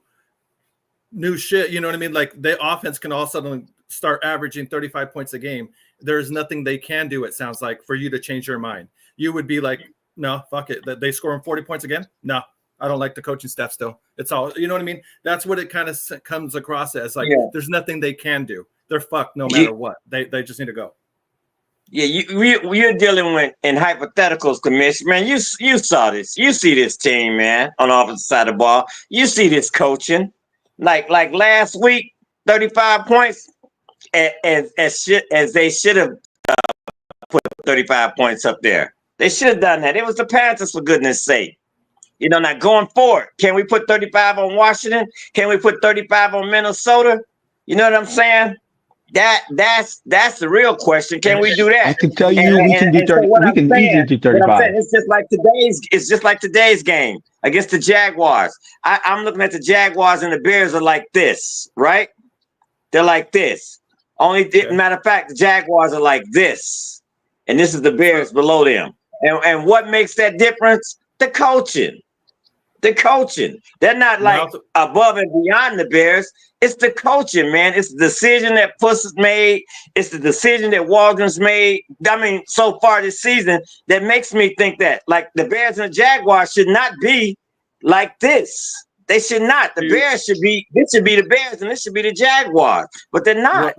Speaker 1: new shit. You know what I mean? Like, the offense can all of a sudden start averaging 35 points a game. There's nothing they can do, it sounds like, for you to change your mind. You would be like, no, fuck it. They scoring 40 points again? No, I don't like the coaching staff still. It's all, you know what I mean? That's what it kind of comes across as. Like, there's nothing they can do. They're fucked no matter what. They just need to go.
Speaker 2: Yeah, you're dealing with in hypotheticals, Commish. Man, you saw this. You see this team, man, on the opposite side of the ball. You see this coaching. Like last week, 35 points, as they should have put 35 points up there. They should have done that. It was the Panthers, for goodness sake. You know, now going forward, can we put 35 on Washington? Can we put 35 on Minnesota? You know what I'm saying? That's the real question. Can we do that?
Speaker 3: I can tell you we can do 30. We can easily do 35.
Speaker 2: It's just like today's game against the Jaguars. I'm looking at the Jaguars, and the Bears are like this, right? They're like this. Matter of fact, the Jaguars are like this, and this is the Bears below them. And what makes that difference? The coaching. They're not like above and beyond the Bears. It's the coaching, man. It's the decision that Puss has made. It's the decision that Waldron's made. I mean, so far this season, that makes me think that, like, the Bears and the Jaguars should not be like this. They should not. The Bears should be. This should be the Bears, and this should be the Jaguars. But they're not.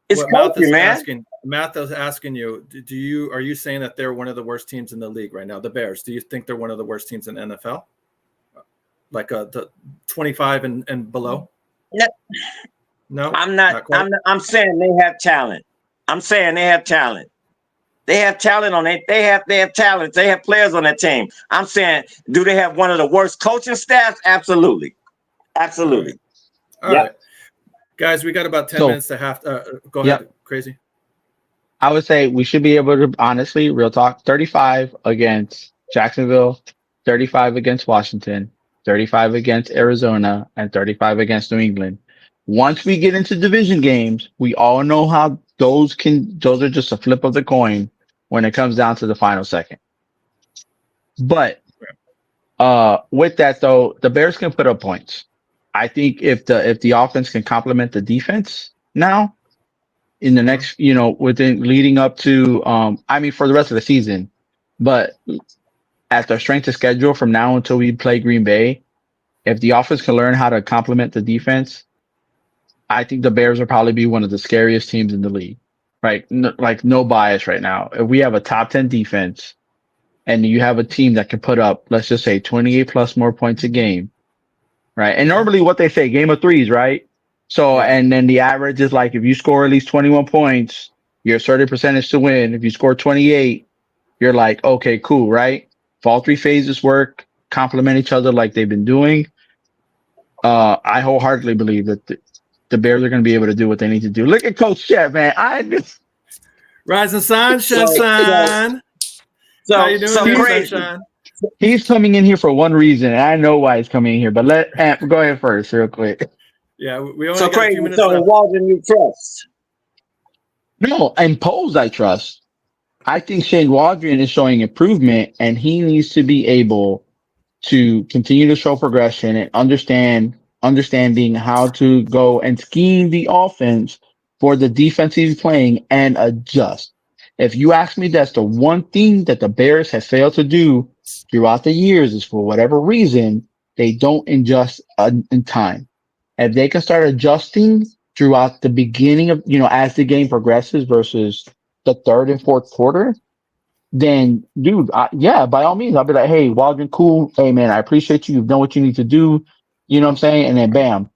Speaker 2: It's coaching, man.
Speaker 1: Matt is asking you, are you saying that they're one of the worst teams in the league right now? The Bears. Do you think they're one of the worst teams in NFL? Like the 25 and below? No,
Speaker 2: I'm not. I'm saying they have talent. They have talent on it. They have talent. They have players on that team. I'm saying, do they have one of the worst coaching staffs? Absolutely.
Speaker 1: All right. Guys, we got about 10 minutes to have. Go ahead, Crazy.
Speaker 3: I would say we should be able to, honestly, real talk, 35 against Jacksonville, 35 against Washington, 35 against Arizona, and 35 against New England. Once we get into division games, we all know how those are just a flip of the coin when it comes down to the final second. But, with that though, the Bears can put up points. I think if the offense can complement the defense now, in the next, within leading up to, I mean, for the rest of the season, but at their strength of schedule from now until we play Green Bay, if the offense can learn how to complement the defense, I think the Bears will probably be one of the scariest teams in the league, right? Like no bias right now. If we have a top 10 defense and you have a team that can put up, let's just say 28 plus more points a game, right? And normally what they say, game of threes, right? So, and then the average is like, if you score at least 21 points, you're a certain percentage to win. If you score 28, you're like, okay, cool, right? If all three phases work, complement each other like they've been doing, I wholeheartedly believe that the Bears are going to be able to do what they need to do. Look at Coach Chef, man.
Speaker 1: Rise and shine, Chef Shine. How you doing, Sunshine?
Speaker 3: He's coming in here for one reason, and I know why he's coming in here. But let Amp go ahead first, real quick.
Speaker 1: Yeah, we only got a few minutes
Speaker 2: left. So Waldron, you trust?
Speaker 3: No, and Poles I trust. I think Shane Waldron is showing improvement, and he needs to be able to continue to show progression and understanding how to go and scheme the offense for the defense he's playing and adjust. If you ask me, that's the one thing that the Bears have failed to do throughout the years is for whatever reason, they don't adjust in time. If they can start adjusting throughout the beginning of, as the game progresses versus the third and fourth quarter, then dude, by all means, I'll be like, hey, Waldron, cool. Hey man, I appreciate you. You've done what you need to do. You know what I'm saying? And then bam.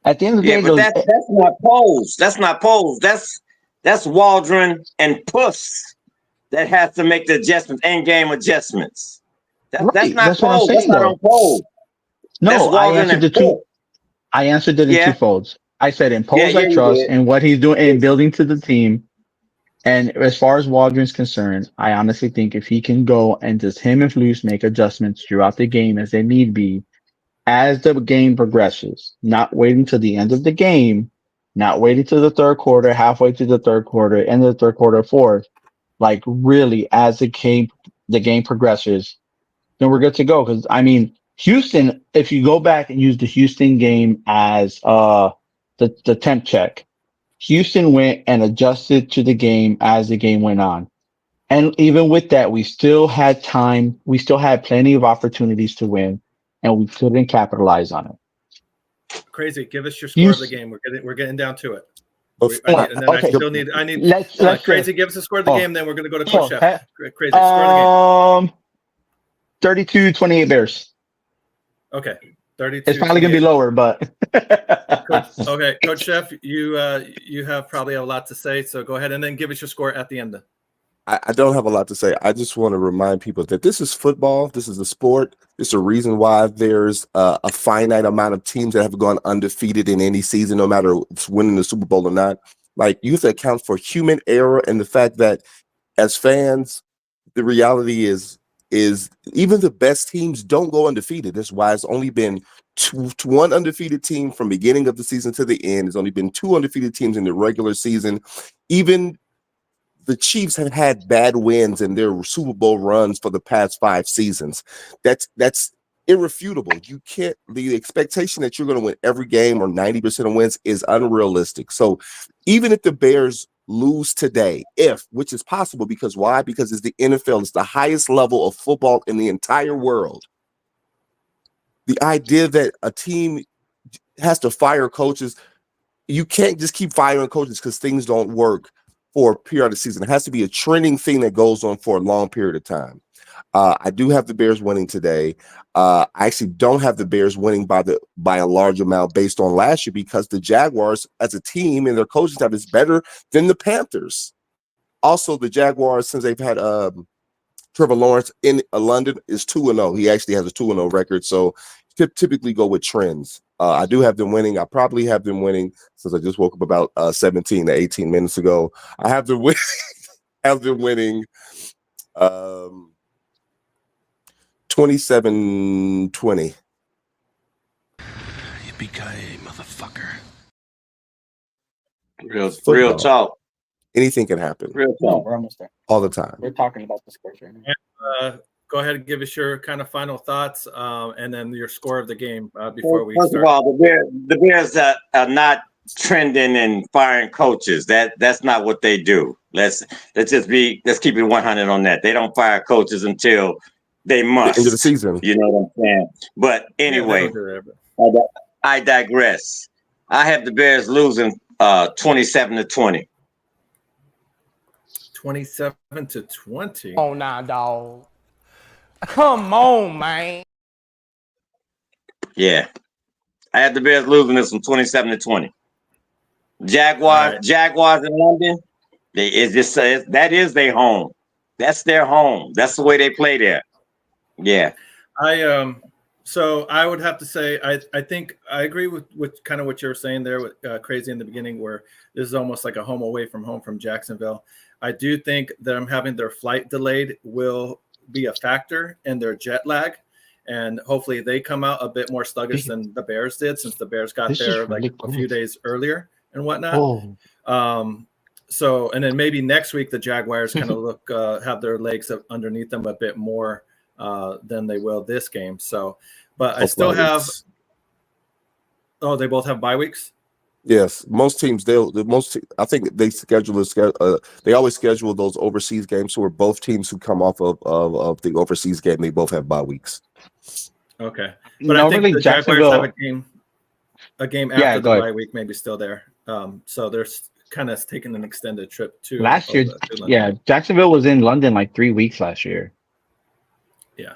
Speaker 3: At the end of the day,
Speaker 2: but that's not Poles. That's not Poles. That's Waldron and Puss that has to make the adjustments, end game adjustments. That's not Poles. That's not on Poles.
Speaker 3: No, I answered it in two folds. I said in Poles I trust and what he's doing and building to the team. And as far as Waldron's concerned, I honestly think if he can go and just him and Flus make adjustments throughout the game as they need be, as the game progresses, not waiting till the end of the game, not waiting till the third quarter, halfway through the third quarter, end of the third quarter, fourth, like really as the game progresses, then we're good to go. Because I mean, Houston, if you go back and use the Houston game as the temp check, Houston went and adjusted to the game as the game went on. And even with that, we still had time. We still had plenty of opportunities to win, and we couldn't capitalize on it.
Speaker 1: Crazy. Give us your score of the game. We're getting down to it. I need Crazy. Give us a score of the game, then we're going to go to Coach Chef. Crazy. Score of the game.
Speaker 3: 32-28 Bears.
Speaker 1: Okay. 32.
Speaker 3: It's probably going to be lower, but
Speaker 1: Coach Chef, you have probably a lot to say, so go ahead and then give us your score at the end.
Speaker 6: I don't have a lot to say. I just want to remind people that this is football. This is a sport. There's a reason why there's a finite amount of teams that have gone undefeated in any season, no matter if it's winning the Super Bowl or not. Like, you have to account for human error and the fact that as fans, the reality is even the best teams don't go undefeated. That's why it's only been one undefeated team from beginning of the season to the end. There's only been two undefeated teams in the regular season. Even the Chiefs have had bad wins in their Super Bowl runs for the past 5 seasons. That's irrefutable. You can't. The expectation that you're going to win every game or 90% of wins is unrealistic. So even if the Bears lose today, which is possible, because why? Because it's the NFL. It's the highest level of football in the entire world. The idea that a team has to fire coaches, you can't just keep firing coaches because things don't work for a period of the season. It has to be a trending thing that goes on for a long period of time. I do have the Bears winning today. I actually don't have the Bears winning by a large amount based on last year, because the Jaguars as a team and their coaching staff is better than the Panthers. Also, the Jaguars, since they've had Trevor Lawrence in London, is 2-0. He actually has a 2-0 record, so typically go with trends. I do have them winning. I probably have them winning since I just woke up about 17 to 18 minutes ago. I have them winning. Have them winning 27-20.
Speaker 5: Yippee-ki-yay, motherfucker.
Speaker 2: Real talk.
Speaker 6: Anything can happen
Speaker 2: Real
Speaker 3: No,
Speaker 2: talk.
Speaker 3: we're almost there.
Speaker 6: all the time.
Speaker 3: We're talking about the scores right now.
Speaker 1: Go ahead and give us your kind of final thoughts, and then your score of the game before we
Speaker 2: First
Speaker 1: start.
Speaker 2: of all, the Bears are not trending and firing coaches. That's not what they do. Let's keep it 100 on that. They don't fire coaches until they must.
Speaker 6: The end of the season.
Speaker 2: You know what I'm saying? But anyway, I digress. I have the Bears losing 27-20.
Speaker 1: 27-20.
Speaker 4: Oh, nah, dog. Come on, man.
Speaker 2: Yeah. I have the Bears losing this one 27-20. Jaguars in London. That is their home. That's their home. That's the way they play there. Yeah.
Speaker 1: So I would have to say I think I agree with kind of what you were saying there with Crazy in the beginning, where this is almost like a home away from home from Jacksonville. I do think them having their flight delayed will be a factor in their jet lag, and hopefully they come out a bit more sluggish than the Bears did, since the Bears got there like a few days earlier and whatnot. So, and then maybe next week the Jaguars kind of look have their legs underneath them a bit more than they will this game. So, but I still have. Oh, they both have bye weeks.
Speaker 6: Yes, most teams I think they they always schedule those overseas games. So we're both teams who come off of the overseas game. They both have bye weeks.
Speaker 1: Okay, but I think the Jaguars have a game after the bye week, maybe still there. So they're kind of taking an extended trip to
Speaker 3: last year. Yeah, Jacksonville was in London like 3 weeks last year.
Speaker 1: Yeah.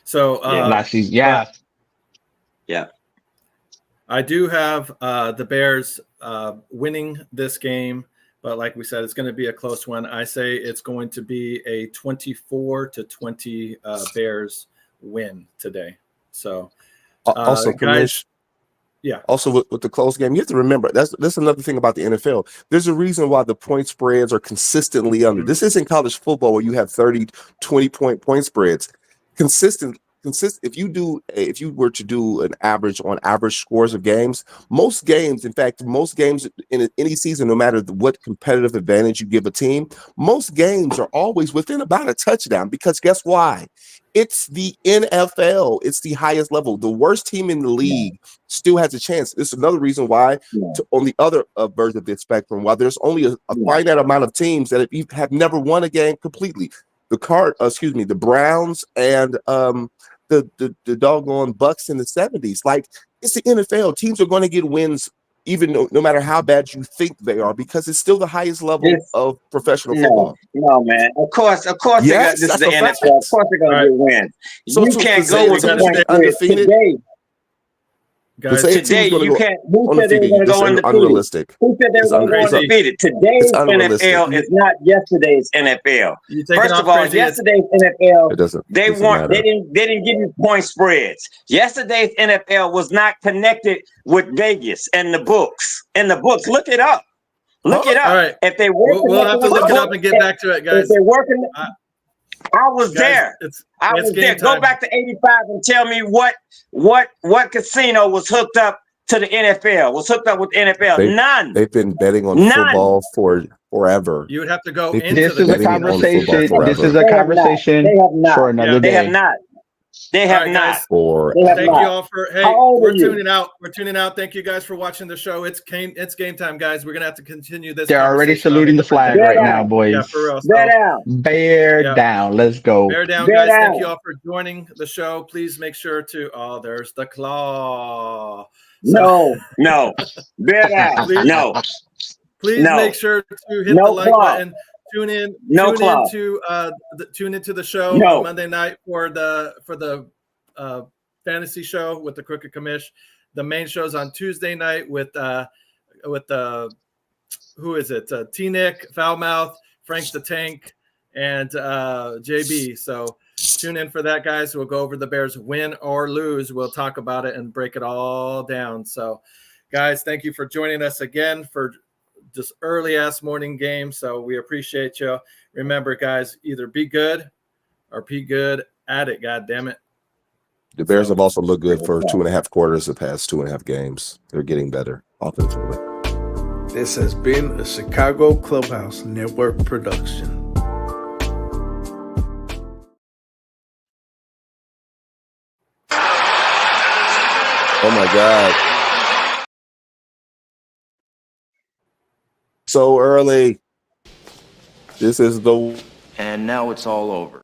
Speaker 1: So
Speaker 3: last season, yeah.
Speaker 1: I do have the Bears winning this game, but like we said, it's going to be a close one. I say it's going to be a 24-20 Bears win today. So
Speaker 6: also,
Speaker 1: guys,
Speaker 6: also with the close game, you have to remember that's another thing about the NFL. There's a reason why the point spreads are consistently under. This isn't college football where you have 30, 20-point spreads. If you were to do an average scores of games, most games in any season, no matter what competitive advantage you give a team, most games are always within about a touchdown, because guess why? It's the NFL. It's the highest level. The worst team in the league still has a chance. This is another reason why on the other version of the spectrum, while there's only a finite amount of teams that have never won a game completely. The Browns and the doggone Bucks in the 70s. Like, it's the NFL. Teams are going to get wins even no matter how bad you think they are, because it's still the highest level of professional football.
Speaker 2: No, man. Of course.
Speaker 6: Yes,
Speaker 2: this is the
Speaker 6: that's
Speaker 2: NFL. Of course they're going to get wins.
Speaker 6: So
Speaker 2: you can't go with the point
Speaker 6: undefeated
Speaker 2: today.
Speaker 1: Guys,
Speaker 2: today you can't. Who said they were going to go undefeated?
Speaker 6: Unrealistic.
Speaker 2: Who said they were going to go undefeated? Today's NFL is not yesterday's NFL. First of all, yesterday's NFL, they didn't give you point spreads. Yesterday's NFL was not connected with Vegas and the books. Look it up. Look it up.
Speaker 1: All right.
Speaker 2: If they were,
Speaker 1: we'll have to look it up and get back to it, guys.
Speaker 2: If they're working. I was there. I was there. Go back to 85 and tell me what casino was hooked up to the NFL, was hooked up with the NFL. None.
Speaker 6: They've been betting on football for forever.
Speaker 1: You would have to go into
Speaker 3: this is a conversation. This is a conversation for another day.
Speaker 2: They have not. They have not.
Speaker 1: Thank you all for. Hey, we're tuning out. We're tuning out. Thank you guys for watching the show. It's game time, guys. We're gonna have to continue this.
Speaker 3: They're already saluting the flag right now, boys.
Speaker 1: Yeah, for real.
Speaker 3: Bear down. Let's go.
Speaker 1: Bear down, guys. Thank you all for joining the show. Please make sure to. Oh, there's the claw.
Speaker 2: No. Bear down.
Speaker 1: Please make sure to hit the like button. Tune into the show on Monday night for the fantasy show with the Crooked Commish. The main show's on Tuesday night with who is it? T-Nick, Foulmouth, Frank the Tank, and JB. So tune in for that, guys. We'll go over the Bears win or lose. We'll talk about it and break it all down. So, guys, thank you for joining us again for this early-ass morning game. So we appreciate you. Remember, guys, either be good or be good at it, God damn it.
Speaker 6: The Bears have also looked good for 2.5 quarters the past 2.5 games. They're getting better offensively.
Speaker 5: This has been a Chicago Clubhouse Network production.
Speaker 6: Oh my God. So early. This is the
Speaker 7: And now it's all over.